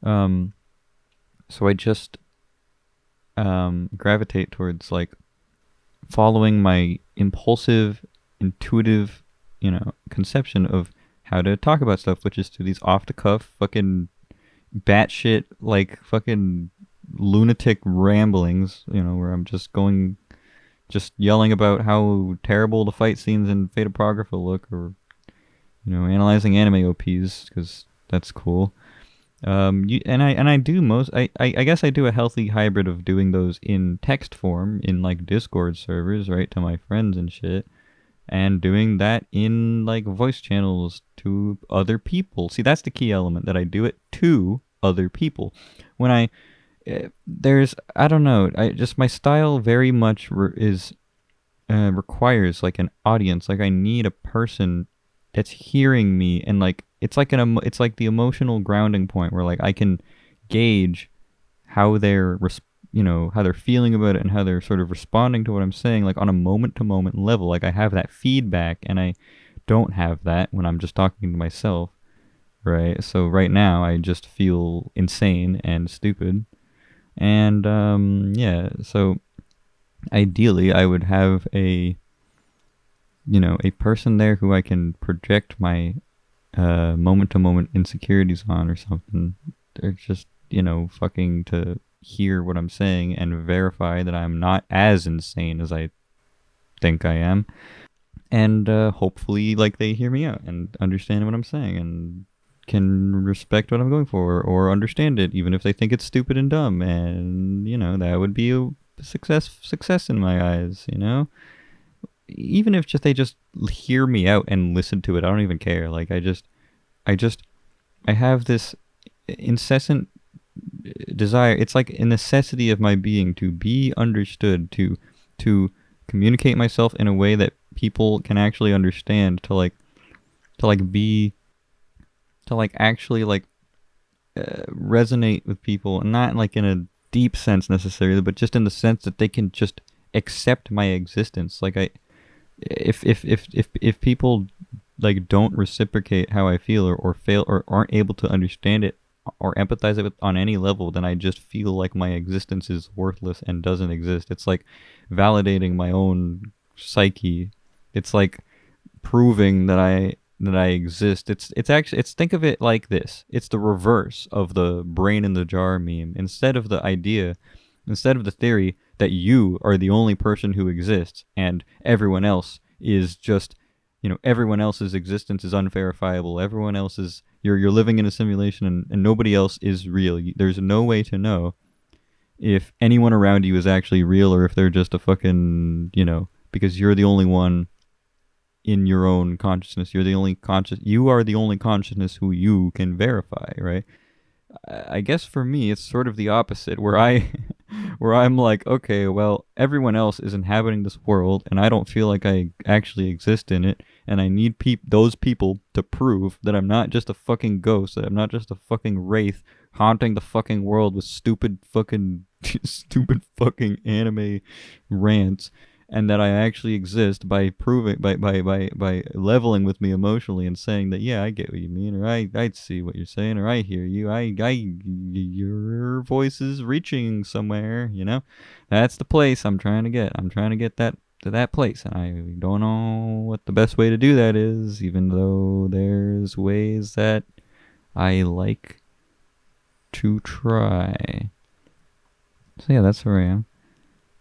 so I just gravitate towards like following my impulsive, intuitive, conception of how to talk about stuff, which is to these off the cuff, fucking batshit, like fucking lunatic ramblings, where I'm just yelling about how terrible the fight scenes in Fate Apocrypha look, or, analyzing anime OPs, because that's cool. I do I guess I do a healthy hybrid of doing those in text form in like Discord servers, right, to my friends and shit, and doing that in like voice channels to other people. See, that's the key element, that I do it to other people. When I don't know, I just my style very much requires like an audience. Like I need a person that's hearing me, and like it's like the emotional grounding point where like I can gauge how how they're feeling about it and how they're sort of responding to what I'm saying, like on a moment to moment level. Like I have that feedback, and I don't have that when I'm just talking to myself, right? So right now I just feel insane and stupid, and yeah. So ideally, I would have a person there who I can project my moment to moment insecurities on or something. They're just, fucking to hear what I'm saying and verify that I'm not as insane as I think I am. And hopefully, like, they hear me out and understand what I'm saying and can respect what I'm going for, or understand it, even if they think it's stupid and dumb. And, that would be a success in my eyes, even if they just hear me out and listen to it. I don't even care. Like I have this incessant desire. It's like a necessity of my being to be understood, to communicate myself in a way that people can actually understand, to actually resonate with people, and not like in a deep sense necessarily, but just in the sense that they can just accept my existence. Like if people like don't reciprocate how I feel, or fail, or aren't able to understand it or empathize with on any level, then I just feel like my existence is worthless and doesn't exist. It's like validating my own psyche. It's like proving that I exist. It's think of it like this. It's the reverse of the brain in the jar meme. Instead of the theory that you are the only person who exists and everyone else is just, everyone else's existence is unverifiable. Everyone else is, you're living in a simulation, and nobody else is real. There's no way to know if anyone around you is actually real, or if they're just a fucking, because you're the only one in your own consciousness. You are the only consciousness who you can verify, right? I guess for me it's sort of the opposite, where I where I'm like, okay, well, everyone else is inhabiting this world and I don't feel like I actually exist in it, and I need those people to prove that I'm not just a fucking ghost, that I'm not just a fucking wraith haunting the fucking world with stupid fucking stupid fucking anime rants, and that I actually exist by proving by leveling with me emotionally and saying that, yeah, I get what you mean, or I see what you're saying, or I hear you, your voice is reaching somewhere, you know. That's the place I'm trying to get. I'm trying to get that to that place, and I don't know what the best way to do that is, even though there's ways that I like to try. So yeah, that's where I am.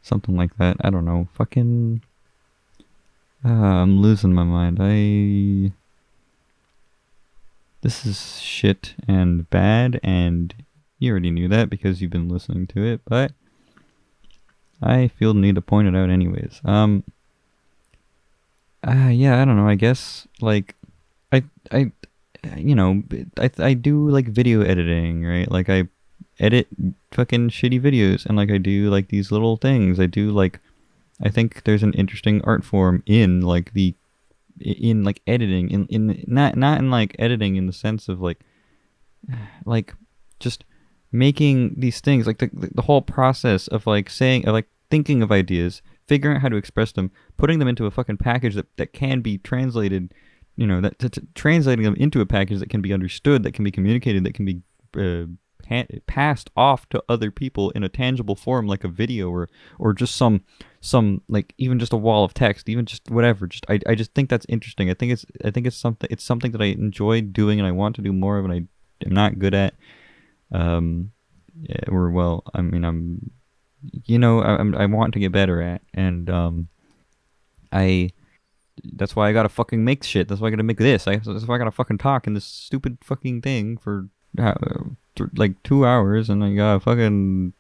Something like that. I don't know. Fucking... I'm losing my mind. This is shit and bad, and you already knew that because you've been listening to it, but I feel the need to point it out anyways. Yeah, I don't know. I guess, like, I I do, like, video editing, right? Like, I edit fucking shitty videos, and, like, I do, like, these little things. I think there's an interesting art form in, like, like, editing, in not in, like, editing in the sense of, like just making these things, like, the whole process of, like, thinking of ideas, figuring out how to express them, putting them into a fucking package that can be translated, translating them into a package that can be understood, that can be communicated, that can be passed off to other people in a tangible form, like a video, or just some like, even just a wall of text, even just whatever. I just think that's interesting. I think it's something that I enjoy doing and I want to do more of, and I am not good at. Yeah, or, well, I mean, I want to get better at, and that's why I gotta fucking make shit. That's why I gotta make this. That's why I gotta fucking talk in this stupid fucking thing for like 2 hours, and I gotta fucking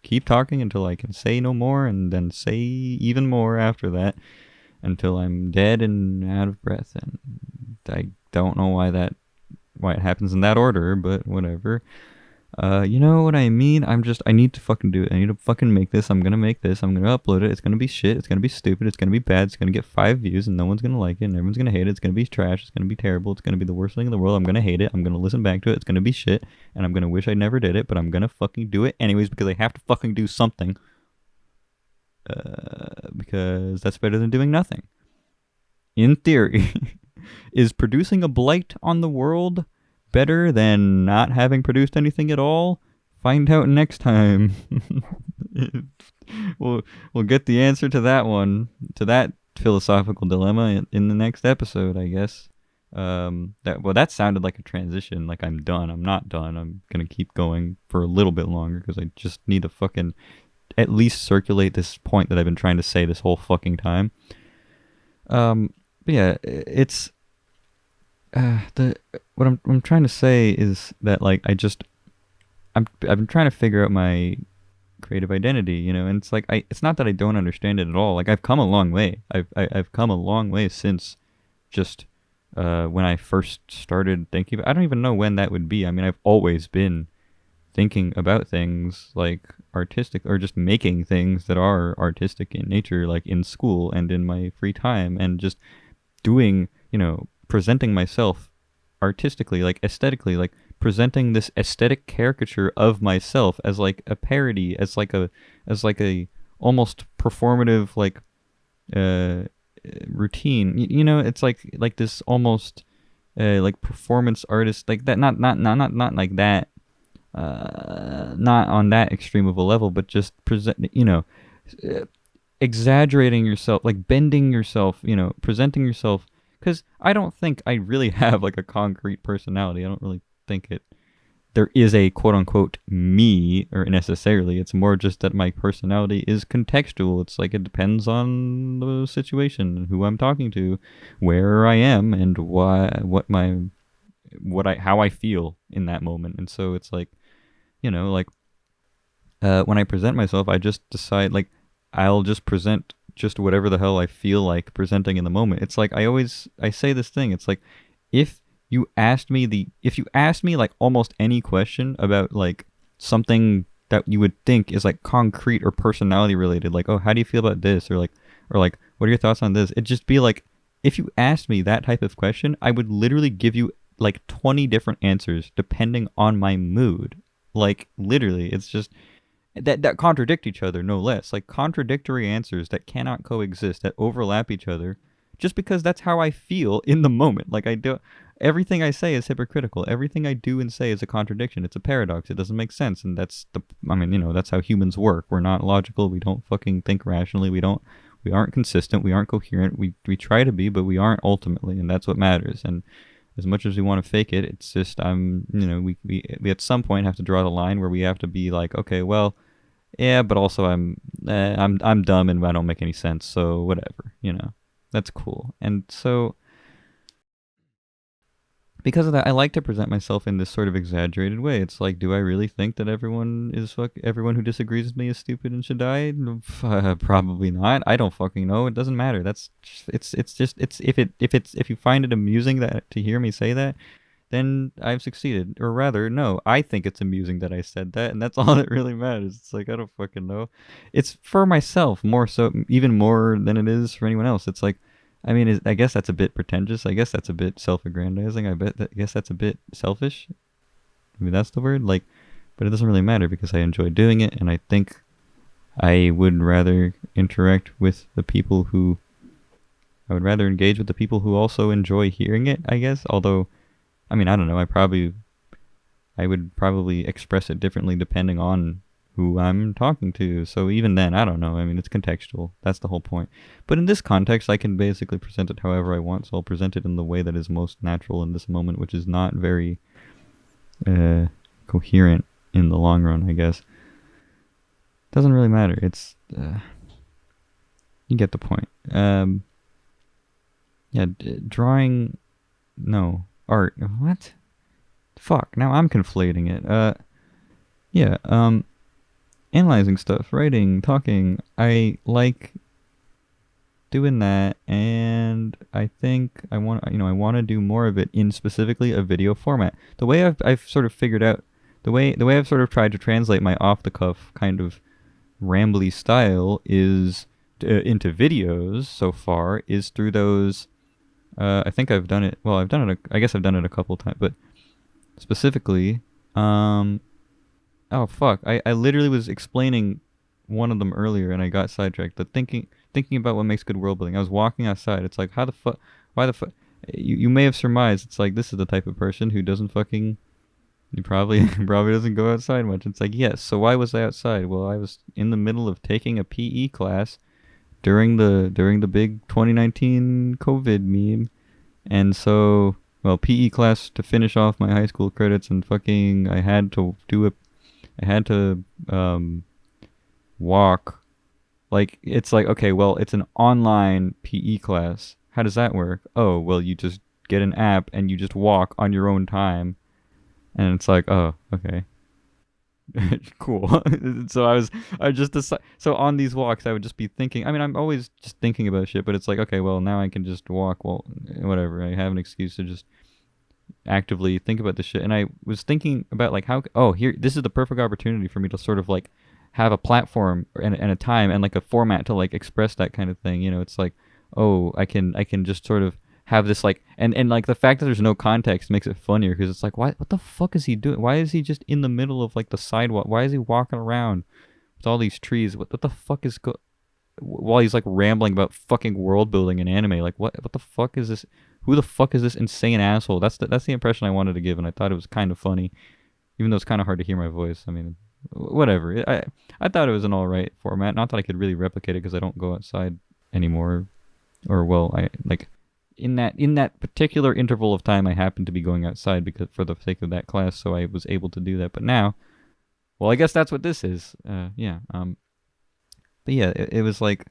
keep talking until I can say no more, and then say even more after that, until I'm dead and out of breath. And I don't know why it happens in that order, but whatever. You know what I mean? I need to fucking do it. I need to fucking make this. I'm gonna make this. I'm gonna upload it. It's gonna be shit. It's gonna be stupid. It's gonna be bad. It's gonna get 5 views and no one's gonna like it, and everyone's gonna hate it. It's gonna be trash. It's gonna be terrible. It's gonna be the worst thing in the world. I'm gonna hate it. I'm gonna listen back to it. It's gonna be shit, and I'm gonna wish I never did it, but I'm gonna fucking do it anyways because I have to fucking do something. Because that's better than doing nothing. In theory. Is producing a blight on the world better than not having produced anything at all? Find out next time. We'll get the answer to that one, to that philosophical dilemma, in the next episode, I guess. That sounded like a transition, like I'm done. I'm not done. I'm gonna keep going for a little bit longer because I just need to fucking at least circulate this point that I've been trying to say this whole fucking time. But yeah, it's what I'm trying to say is that, like, I've been trying to figure out my creative identity, and it's like, it's not that I don't understand it at all. Like, I've come a long way. I've come a long way since just when I first started thinking. I don't even know when that would be. I mean, I've always been thinking about things like artistic, or just making things that are artistic in nature, like in school and in my free time, and just doing, presenting myself artistically, like aesthetically, like presenting this aesthetic caricature of myself as like a parody, as like a almost performative, like routine. It's like this almost like performance artist, like that, not like that, not on that extreme of a level, but just present, exaggerating yourself, like bending yourself, presenting yourself. Because I don't think I really have, like, a concrete personality. I don't really think there is a quote-unquote me, or necessarily. It's more just that my personality is contextual. It's like, it depends on the situation, who I'm talking to, where I am, and how I feel in that moment. And so it's like, when I present myself, I just decide, like, I'll just present just whatever the hell I feel like presenting in the moment. It's like I say this thing. It's like if if you asked me like almost any question about like something that you would think is like concrete or personality related, like, oh, how do you feel about this, or like what are your thoughts on this? It'd just be like, if you asked me that type of question, I would literally give you like 20 different answers depending on my mood. Like literally, it's just that contradict each other, no less. Like contradictory answers that cannot coexist, that overlap each other, just because that's how I feel in the moment. Like I do, everything I say is hypocritical. Everything I do and say is a contradiction. It's a paradox. It doesn't make sense, and I mean, that's how humans work. We're not logical. We don't fucking think rationally. We aren't consistent. We aren't coherent. We try to be, but we aren't ultimately, and that's what matters. And as much as we want to fake it, it's just we at some point have to draw the line where we have to be like, okay, well, yeah, but also I'm dumb and I don't make any sense, so whatever, that's cool. And so because of that, I like to present myself in this sort of exaggerated way. It's like, do I really think that everyone who disagrees with me is stupid and should die? Probably not. I don't fucking know. It doesn't matter. If you find it amusing that to hear me say that, then I've succeeded. Or rather, no, I think it's amusing that I said that, and that's all that really matters. It's like, I don't fucking know. It's for myself more so, even more than it is for anyone else. It's like, I mean, I guess that's a bit pretentious. I guess that's a bit self-aggrandizing. I guess that's a bit selfish. I mean, that's the word. Like, but it doesn't really matter because I enjoy doing it, and I think I would rather interact with the people who... I would rather engage with the people who also enjoy hearing it, I guess. Although, I mean, I don't know. I would probably express it differently depending on who I'm talking to. So even then, I don't know. I mean, it's contextual. That's the whole point. But in this context, I can basically present it however I want. So I'll present it in the way that is most natural in this moment, which is not very coherent in the long run, I guess. Doesn't really matter. It's you get the point. Yeah, drawing. No, art. What? Fuck. Now I'm conflating it. Yeah. Analyzing stuff, writing, talking. I like doing that, and I think I want to do more of it in specifically a video format. The way I've sort of figured out, the way I've sort of tried to translate my off the cuff kind of rambly style is into videos so far is through those. I think I've done it. Well, I guess I've done it a couple times, but specifically, oh fuck! I literally was explaining one of them earlier, and I got sidetracked. The thinking about what makes good world building. I was walking outside. It's like, how the fuck? Why the fuck? You may have surmised. It's like, this is the type of person who doesn't fucking. He probably doesn't go outside much. It's like, yes. So why was I outside? Well, I was in the middle of taking a PE class during the big 2019 COVID meme, and so, well, PE class to finish off my high school credits, and fucking I had to walk. Like, it's like, okay, well, it's an online PE class. How does that work? Oh, well, you just get an app and you just walk on your own time. And it's like, oh, okay. Cool. So so on these walks, I would just be thinking, I mean, I'm always just thinking about shit, but it's like, okay, well, now I can just walk. Well, whatever. I have an excuse to just actively think about this shit. And I was thinking about like this is the perfect opportunity for me to sort of like have a platform and a time and like a format to like express that kind of thing. It's like, oh, I can just sort of have this like, and like the fact that there's no context makes it funnier because it's like, what the fuck is he doing? Why is he just in the middle of like the sidewalk? Why is he walking around with all these trees? What the fuck is while he's like rambling about fucking world building and anime? Like what the fuck is this? Who the fuck is this insane asshole? That's the impression I wanted to give, and I thought it was kind of funny, even though it's kind of hard to hear my voice. I mean, whatever. I thought it was an alright format. Not that I could really replicate it because I don't go outside anymore, or well, I like. In that particular interval of time, I happened to be going outside because for the sake of that class, so I was able to do that. But now, well, I guess that's what this is. Yeah. But yeah, it was like,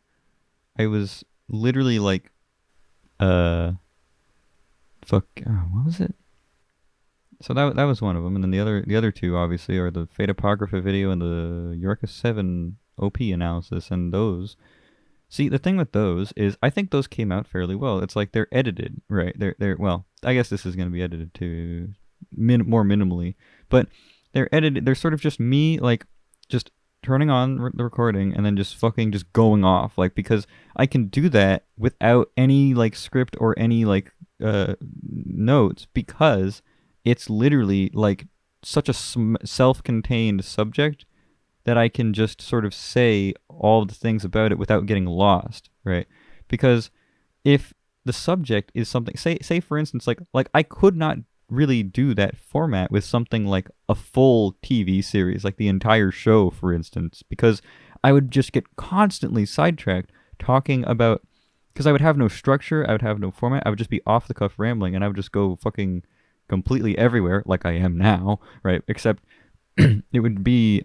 I was literally like, what was it? So that was one of them, and then the other two obviously are the Fate Apocrypha video and the Yorka 7 OP analysis, and those. See, the thing with those is I think those came out fairly well. It's like they're edited, right? They're well, I guess this is going to be edited to more minimally, but they're edited. They're sort of just me like just turning on the recording and then just fucking just going off like because I can do that without any like script or any like notes because it's literally like such a self-contained subject that I can just sort of say all the things about it without getting lost, right? Because if the subject is something, say for instance, like I could not really do that format with something like a full TV series, like the entire show, for instance, because I would just get constantly sidetracked talking about, because I would have no structure, I would have no format, I would just be off the cuff rambling, and I would just go fucking completely everywhere, like I am now, right? Except it would be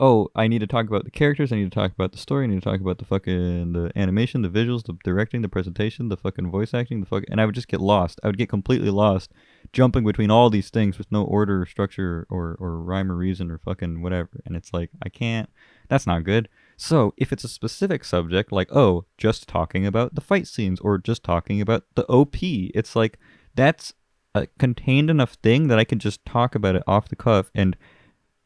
oh, I need to talk about the characters, I need to talk about the story, I need to talk about the animation, the visuals, the directing, the presentation, the fucking voice acting, and I would just get lost. I would get completely lost jumping between all these things with no order or structure or rhyme or reason or fucking whatever. And it's like, I can't, that's not good. So if it's a specific subject, like, oh, just talking about the fight scenes or just talking about the OP, it's like, that's a contained enough thing that I can just talk about it off the cuff and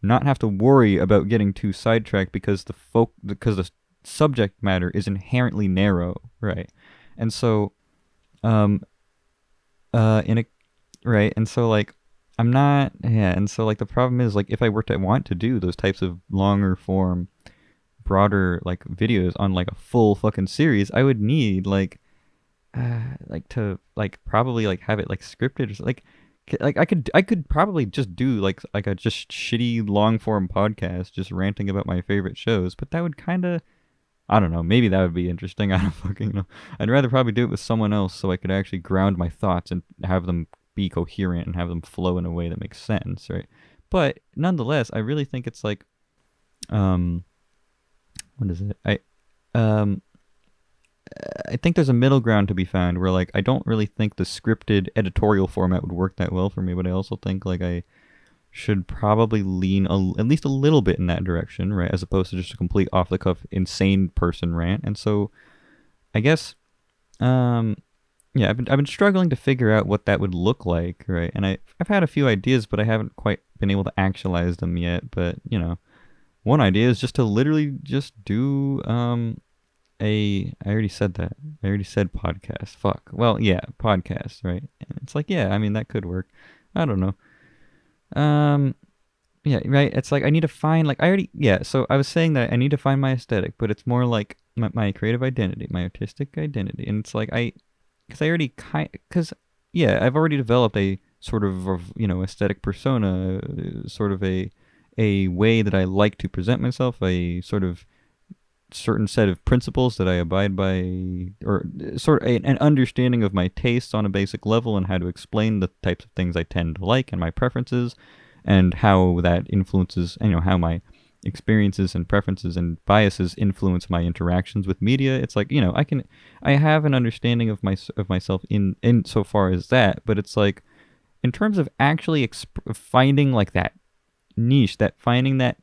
not have to worry about getting too sidetracked because the subject matter is inherently narrow, right? And so, in a right, and so like I'm not, yeah, and so like the problem is like if I were to want to do those types of longer form, broader like videos on like a full fucking series, I would need like to like probably like have it like scripted or like I could probably just do like a just shitty long form podcast just ranting about my favorite shows, but that would kind of, I don't know, maybe that would be interesting. I don't fucking know. I'd rather probably do it with someone else so I could actually ground my thoughts and have them be coherent and have them flow in a way that makes sense, right? But nonetheless, I really think it's like what is it? I think there's a middle ground to be found where like I don't really think the scripted editorial format would work that well for me, but I also think like I should probably lean at least a little bit in that direction, right? As opposed to just a complete off the cuff insane person rant. And so I guess yeah, I've been struggling to figure out what that would look like, right? And I've had a few ideas, but I haven't quite been able to actualize them yet. But you know, one idea is just to literally just do I already said that. I already said podcast. Fuck. Well, yeah, podcast, right? And it's like, yeah, I mean that could work. I don't know. Yeah, right. It's like I need to find like I already yeah. So I was saying that I need to find my aesthetic, but it's more like my creative identity, my artistic identity, and it's like because I already because yeah, I've already developed a sort of you know aesthetic persona, sort of a way that I like to present myself, a sort of certain set of principles that I abide by, or sort of an understanding of my tastes on a basic level and how to explain the types of things I tend to like and my preferences and how that influences, you know, how my experiences and preferences and biases influence my interactions with media. It's like, you know, I have an understanding of myself in so far as that, but it's like in terms of actually finding like that niche, that finding that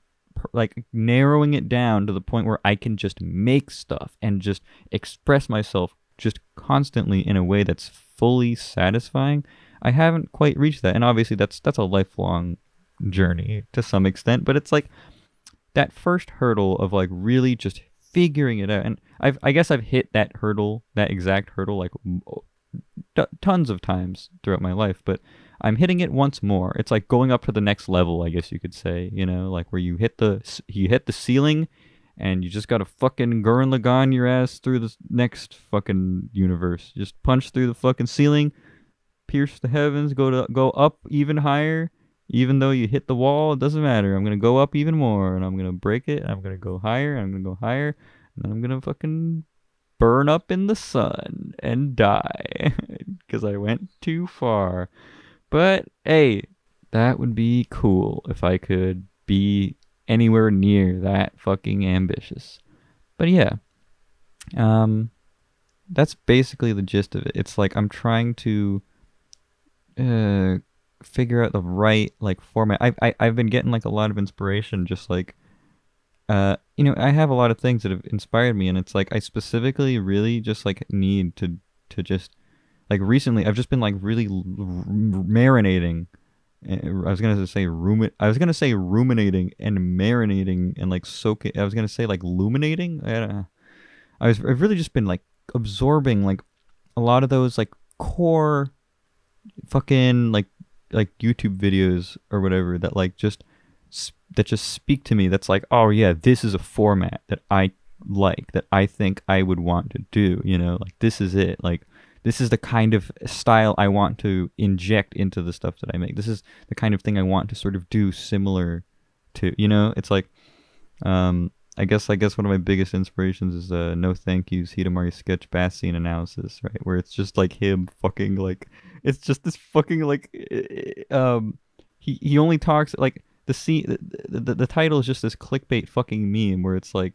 like narrowing it down to the point where I can just make stuff and just express myself just constantly in a way that's fully satisfying. I haven't quite reached that, and obviously that's a lifelong journey to some extent, but it's like that first hurdle of like really just figuring it out, and I guess I've hit that hurdle, that exact hurdle, like tons of times throughout my life, but I'm hitting it once more. It's like going up to the next level, I guess you could say, you know, like where you hit the ceiling and you just gotta fucking Gurren Lagann your ass through the next fucking universe. Just punch through the fucking ceiling, pierce the heavens, go up even higher. Even though you hit the wall, it doesn't matter. I'm gonna go up even more, and I'm gonna break it. And I'm gonna go higher, and I'm gonna go higher, and then I'm gonna fucking burn up in the sun and die because I went too far. But hey, that would be cool if I could be anywhere near that fucking ambitious. But yeah, that's basically the gist of it. It's like I'm trying to figure out the right like format. I've been getting like a lot of inspiration just like I have a lot of things that have inspired me, and it's like I specifically really just like need to just like recently I've just been like really marinating. I was gonna say ruminating and marinating and like soaking. I was gonna say like luminating. I've really just been like absorbing like a lot of those like core fucking like YouTube videos or whatever that like that just speak to me. That's like, oh yeah, this is a format that I like, that I think I would want to do. Like this is it. Like this is the kind of style I want to inject into the stuff that I make. This is the kind of thing I want to sort of do similar to. It's like, I guess one of my biggest inspirations is No Thank You's Hidamari sketch bath scene analysis, right? Where it's just like him fucking like it's just this fucking like he only talks like the scene the title is just this clickbait fucking meme where it's like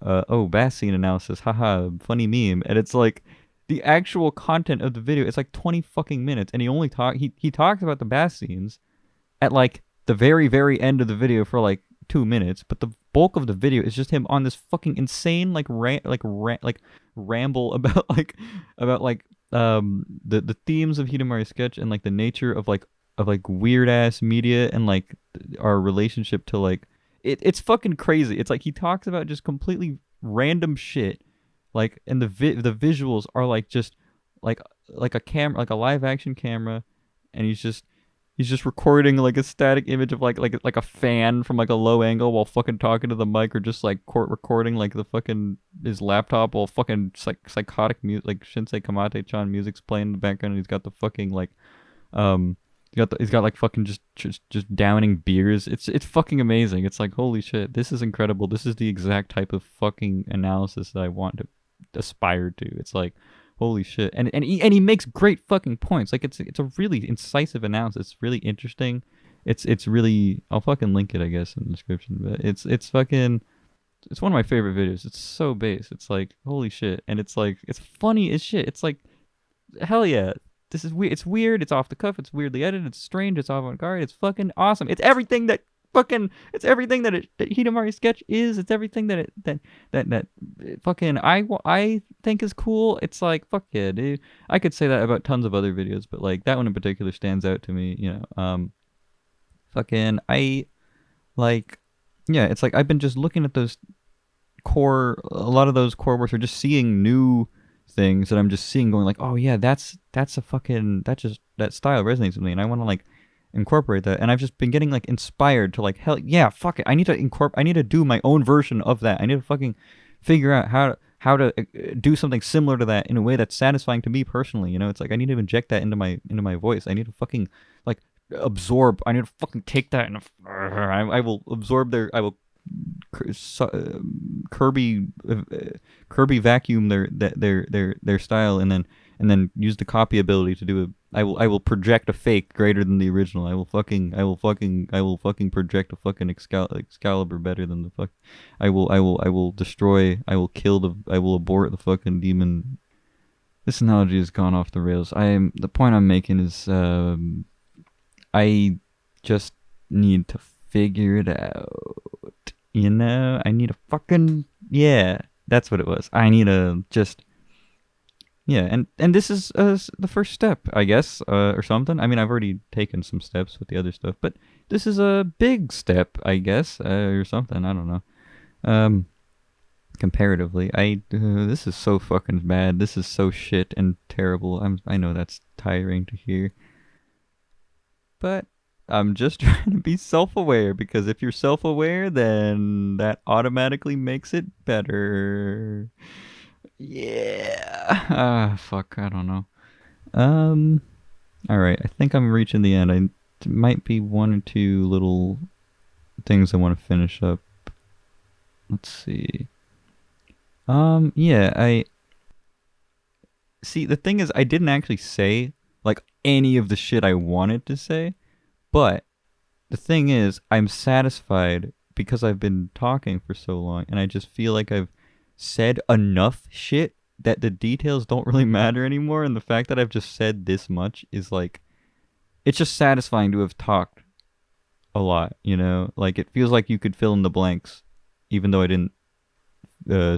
oh, bath scene analysis, haha, funny meme, and it's like the actual content of the video, it's like 20 fucking minutes, and he talks about the bath scenes at like the very very end of the video for like 2 minutes, but the bulk of the video is just him on this fucking insane like ramble about the themes of Hidamari sketch and like the nature of like weird ass media and like our relationship to like it's fucking crazy. It's like he talks about just completely random shit, like, and the visuals are like just like a camera, like a live action camera, and he's just recording like a static image of like a fan from like a low angle while fucking talking to the mic, or just like recording like the fucking his laptop while fucking psychotic music, like Shinsei Kamate-chan music's playing in the background, and he's got the fucking like he's got like fucking just downing beers. It's fucking amazing. It's like, holy shit, this is incredible. This is the exact type of fucking analysis that I want to aspire to. It's like, holy shit. And he makes great fucking points. Like it's a really incisive analysis. It's really interesting. It's really, I'll fucking link it I guess in the description, but it's fucking, it's one of my favorite videos. It's so base. It's like, holy shit. And it's like, it's funny as shit. It's like, hell yeah. This is weird. It's weird. It's off the cuff. It's weirdly edited. It's strange. It's avant-garde. It's fucking awesome. It's everything that It's everything that Hidamari sketch is. It's everything that fucking I think is cool. It's like, fuck yeah, dude. I could say that about tons of other videos, but like that one in particular stands out to me. Fucking I like, yeah. It's like I've been just looking at those a lot of those core works, or just seeing new things that I'm just seeing, going like, oh yeah, that style resonates with me, and I want to like incorporate that. And I've just been getting like inspired to like, hell yeah, fuck it, I need to do my own version of that. I need to fucking figure out how to do something similar to that in a way that's satisfying to me personally. It's like I need to inject that into my voice. I need to fucking like absorb. I need to fucking take that and I will absorb I will Kirby vacuum their style, and then use the copy ability to do I will project a fake greater than the original. I will fucking project a fucking Excalibur better than the fuck. I will destroy. I will abort the fucking demon. This analogy has gone off the rails. The point I'm making is I just need to figure it out. I need a fucking, yeah, that's what it was. I need to just, yeah, and this is the first step, I guess, or something. I mean, I've already taken some steps with the other stuff, but this is a big step, I guess, or something. I don't know. Comparatively, this is so fucking bad. This is so shit and terrible. I know that's tiring to hear, but I'm just trying to be self-aware, because if you're self-aware, then that automatically makes it better. Yeah. Fuck, I don't know. All right, I think I'm reaching the end. I might be one or two little things I want to finish up. Let's see. Yeah, see, the thing is, I didn't actually say like any of the shit I wanted to say. But the thing is, I'm satisfied because I've been talking for so long, and I just feel like I've said enough shit that the details don't really matter anymore. And the fact that I've just said this much is like, it's just satisfying to have talked a lot, Like, it feels like you could fill in the blanks even though I didn't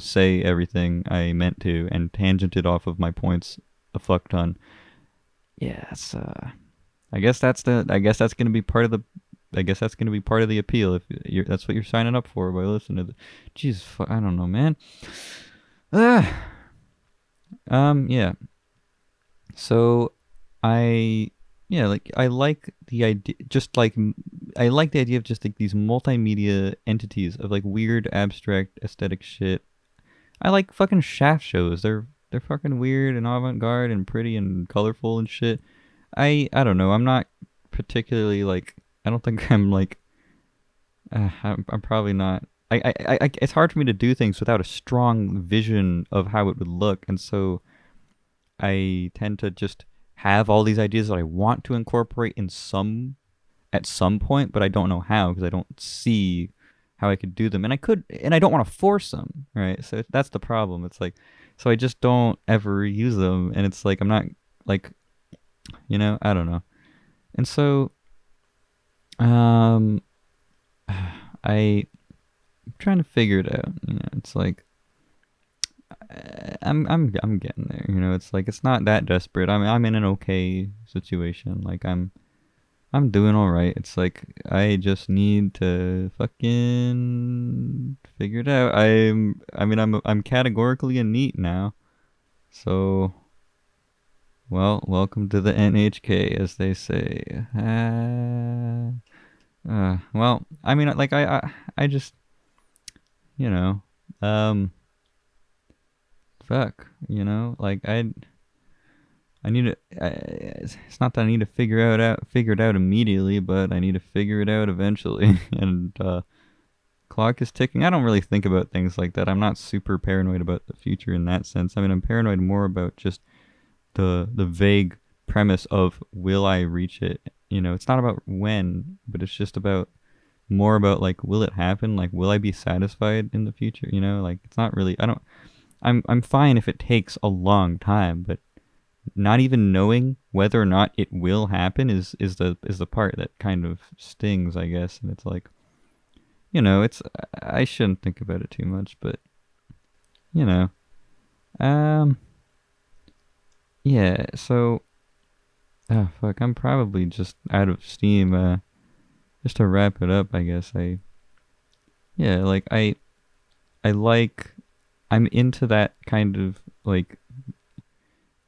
say everything I meant to and tangented off of my points a fuck ton. Yeah, it's I guess that's gonna be part of the. I guess that's gonna be part of the appeal if that's what you're signing up for by listening to. Jesus, I don't know, man. Yeah. So, I like I like the idea, just like I like the idea of just like these multimedia entities of like weird abstract aesthetic shit. I like fucking Shaft shows. They're fucking weird and avant-garde and pretty and colorful and shit. I don't know. I'm not particularly like. I don't think I'm like. I'm probably not. It's hard for me to do things without a strong vision of how it would look, and so I tend to just have all these ideas that I want to incorporate at some point, but I don't know how because I don't see how I could do them, and I don't want to force them, right? So that's the problem. It's like, so I just don't ever use them, and it's like I'm not like, I don't know, and so, um, I'm trying to figure it out. It's like I'm getting there. It's like it's not that desperate. I'm in an okay situation. Like I'm doing all right. It's like I just need to fucking figure it out. I'm categorically a NEET now. So, well, welcome to the NHK, as they say. Well, like I just, fuck, like I need to. It's not that I need to figure it out immediately, but I need to figure it out eventually. And clock is ticking. I don't really think about things like that. I'm not super paranoid about the future in that sense. I'm paranoid more about just the vague premise of will I reach it. It's not about when, but it's just more about like will it happen? Like will I be satisfied in the future? Like it's not really. I'm fine if it takes a long time, but not even knowing whether or not it will happen is the part that kind of stings, I guess. And it's like, it's I shouldn't think about it too much, but yeah. So, oh fuck, I'm probably just out of steam. Just to wrap it up, I guess like I'm into that kind of like.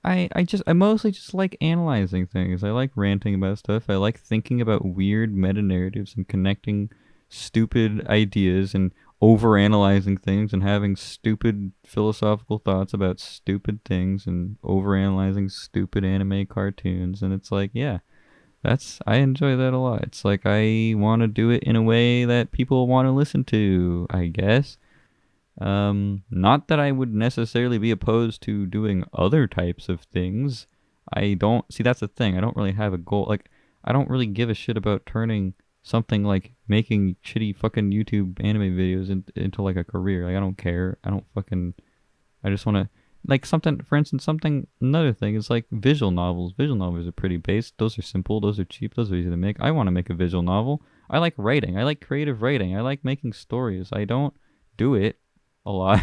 I mostly just like analyzing things. I like ranting about stuff. I like thinking about weird meta narratives and connecting stupid ideas and overanalyzing things and having stupid philosophical thoughts about stupid things and overanalyzing stupid anime cartoons. And it's like, yeah, I enjoy that a lot. It's like I want to do it in a way that people want to listen to, I guess. Not that I would necessarily be opposed to doing other types of things. I don't see, that's the thing. I don't really have a goal. Like, I don't really give a shit about turning something like making shitty fucking YouTube anime videos into like a career. Like, I don't care. I just want to, like, something, for instance, another thing is like visual novels. Visual novels are pretty based. Those are simple. Those are cheap. Those are easy to make. I want to make a visual novel. I like writing. I like creative writing. I like making stories. I don't do it a lot.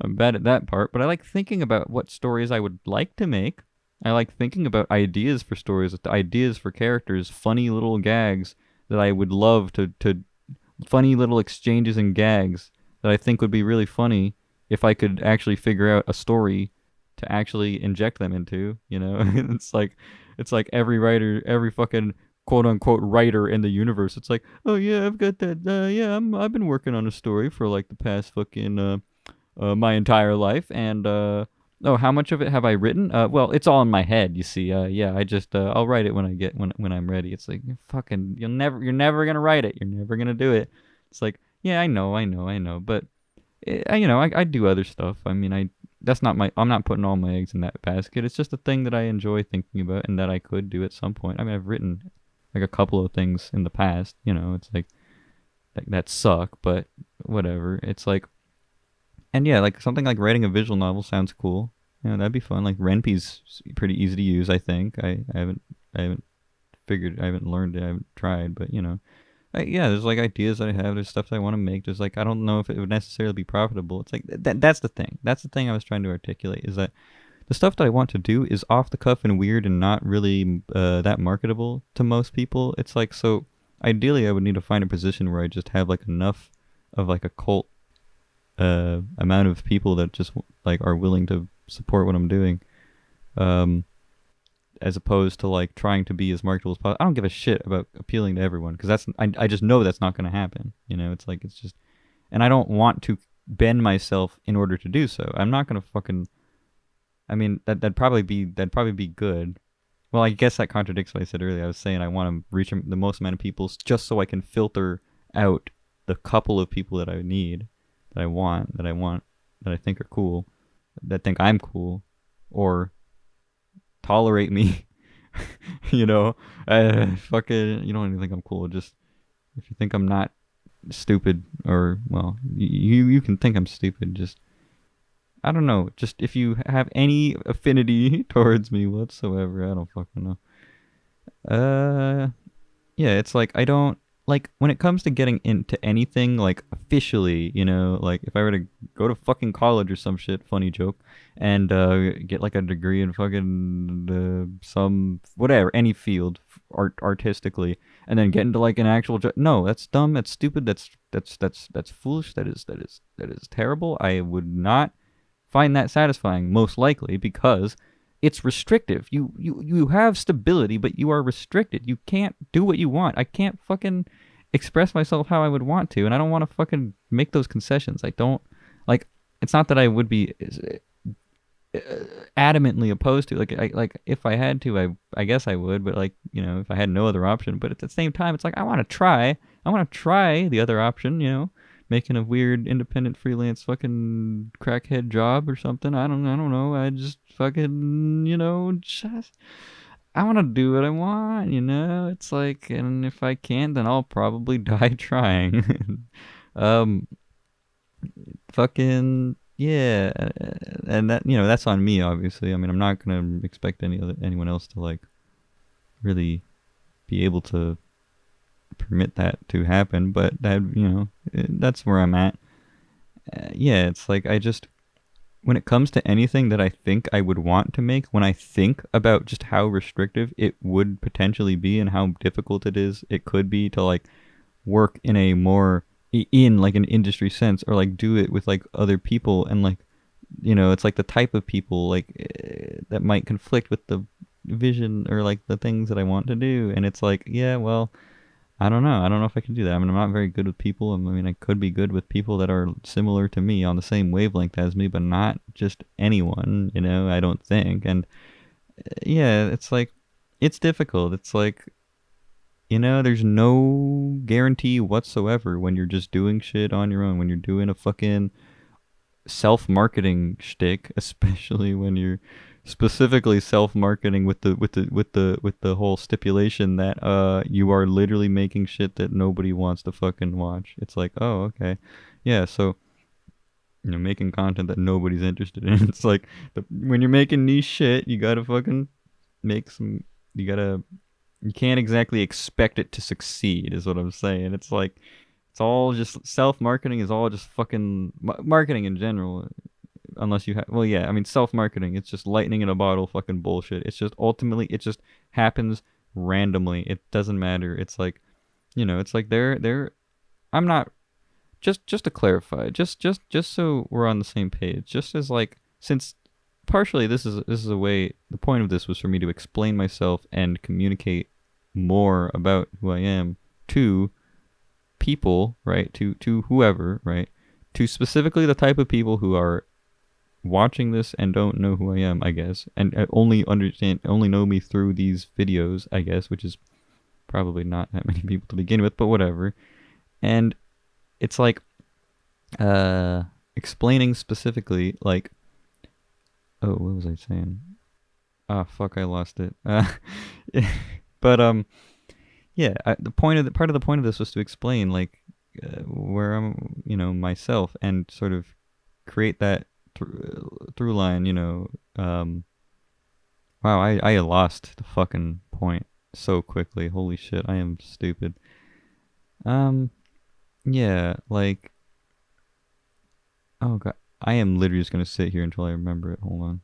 I'm bad at that part, but I like thinking about what stories I would like to make. I like thinking about ideas for stories, ideas for characters, funny little gags that I would love to funny little exchanges and gags that I think would be really funny if I could actually figure out a story to actually inject them into, it's like every writer, every fucking quote unquote writer in the universe. It's like, oh yeah, I've got that. Yeah, I've been working on a story for like the past fucking my entire life, and oh, how much of it have I written? Well, it's all in my head, you see. Yeah, I just I'll write it when I'm ready. It's like you're never gonna write it. You're never gonna do it. It's like, yeah, I know, but I do other stuff. That's not I'm not putting all my eggs in that basket. It's just a thing that I enjoy thinking about and that I could do at some point. I've written like a couple of things in the past, it's like that suck, but whatever. It's like, and yeah, like something like writing a visual novel sounds cool. That'd be fun. Like Ren'Py's pretty easy to use, I think. I haven't learned it, I haven't tried, but yeah, there's like ideas that I have. There's stuff that I want to make. There's like I don't know if it would necessarily be profitable. It's like that's the thing. That's the thing I was trying to articulate is that the stuff that I want to do is off the cuff and weird and not really that marketable to most people. It's like so. Ideally, I would need to find a position where I just have like enough of like a cult amount of people that just like are willing to support what I'm doing. Um, as opposed to like trying to be as marketable as possible. I don't give a shit about appealing to everyone because I just know that's not going to happen. You know, it's like it's just, and I don't want to bend myself in order to do so. I'm not going to fucking. I mean, that'd probably be good. Well, I guess that contradicts what I said earlier. I was saying I want to reach the most amount of people just so I can filter out the couple of people that I need, that I want, that I think are cool, that think I'm cool, or tolerate me. You know, fucking, you don't even think I'm cool. Just if you think I'm not stupid, or well, you can think I'm stupid. Just I don't know. Just if you have any affinity towards me whatsoever, I don't fucking know. Yeah, it's like I don't like when it comes to getting into anything like officially, you know, like if I were to go to fucking college or some shit, funny joke, and get like a degree in fucking some whatever, any field artistically, and then get into like an actual no, that's dumb, that's stupid, that's foolish, that is terrible. I would not find that satisfying, most likely, because it's restrictive. You have stability, but you are restricted. You can't do what you want. I can't fucking express myself how I would want to, and I don't want to fucking make those concessions. I don't like. It's not that I would be adamantly opposed to like if I had to, I guess I would, but like you know if I had no other option. But at the same time, it's like I want to try. I want to try the other option. You know, making a weird independent freelance fucking crackhead job or something. I don't know. I just fucking just I want to do what I want. You know, it's like, and if I can't, then I'll probably die trying. um, fucking yeah, and that that's on me obviously. I mean, I'm not gonna expect anyone else to like really be able to permit that to happen, but that that's where I'm at. Yeah, it's like I just when it comes to anything that I think I would want to make, when I think about just how restrictive it would potentially be and how difficult it could be to like work in a more in like an industry sense or like do it with like other people and like it's like the type of people like that might conflict with the vision or like the things that I want to do, and it's like yeah, well, I don't know. I don't know if I can do that. I mean, I'm not very good with people. I mean, I could be good with people that are similar to me on the same wavelength as me, but not just anyone, I don't think. And yeah, it's like, it's difficult. It's like, there's no guarantee whatsoever when you're just doing shit on your own, when you're doing a fucking self-marketing shtick, especially when you're specifically self-marketing with the whole stipulation that you are literally making shit that nobody wants to fucking watch. It's like, oh, okay, yeah, so making content that nobody's interested in. It's like when you're making niche shit, you gotta fucking make some. You can't exactly expect it to succeed, is what I'm saying. It's like it's all just self-marketing is all just fucking marketing in general. Unless you have, well, yeah, I mean, self-marketing, it's just lightning in a bottle fucking bullshit. It's just ultimately, it just happens randomly. It doesn't matter. It's like, it's like I'm not, just to clarify, just so we're on the same page, just as like, since partially this is a way, the point of this was for me to explain myself and communicate more about who I am to people, right? To whoever, right? To specifically the type of people who are watching this and don't know who I am, I guess, and only know me through these videos, I guess, which is probably not that many people to begin with, but whatever. And it's like explaining specifically, like, oh, what was I saying? Ah, fuck, I lost it. But yeah, part of the point of this was to explain like where I'm, myself, and sort of create that through line, wow, I lost the fucking point so quickly. Holy shit, I am stupid. Um, yeah, like, oh god, I am literally just gonna sit here until I remember it. Hold on.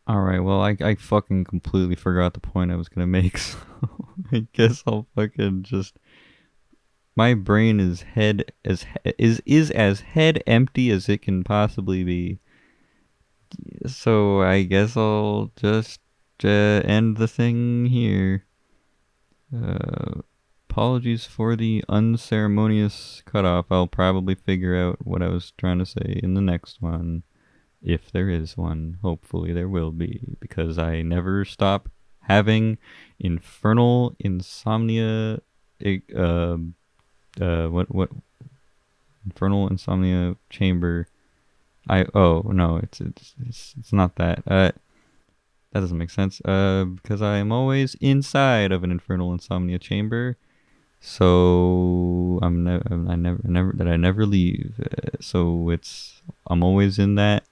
All right, well, I fucking completely forgot the point I was gonna make, so I guess I'll fucking just. My brain is is as head empty as it can possibly be. So I guess I'll just end the thing here. Uh, Apologies for the unceremonious cutoff. I'll probably figure out what I was trying to say in the next one. If there is one. Hopefully there will be. Because I never stop having infernal insomnia. What? Infernal insomnia chamber. No, it's not that. That doesn't make sense. Because I am always inside of an infernal insomnia chamber. So I never leave. So I'm always in that.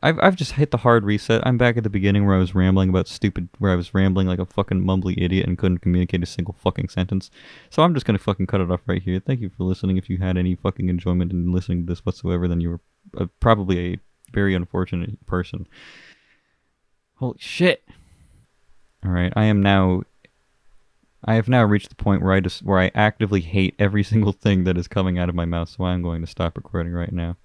I've just hit the hard reset. I'm back at the beginning where I was rambling where I was rambling like a fucking mumbly idiot and couldn't communicate a single fucking sentence. So I'm just gonna fucking cut it off right here. Thank you for listening. If you had any fucking enjoyment in listening to this whatsoever, then you were probably a very unfortunate person. Holy shit! All right, I have now reached the point where I actively hate every single thing that is coming out of my mouth. So I'm going to stop recording right now.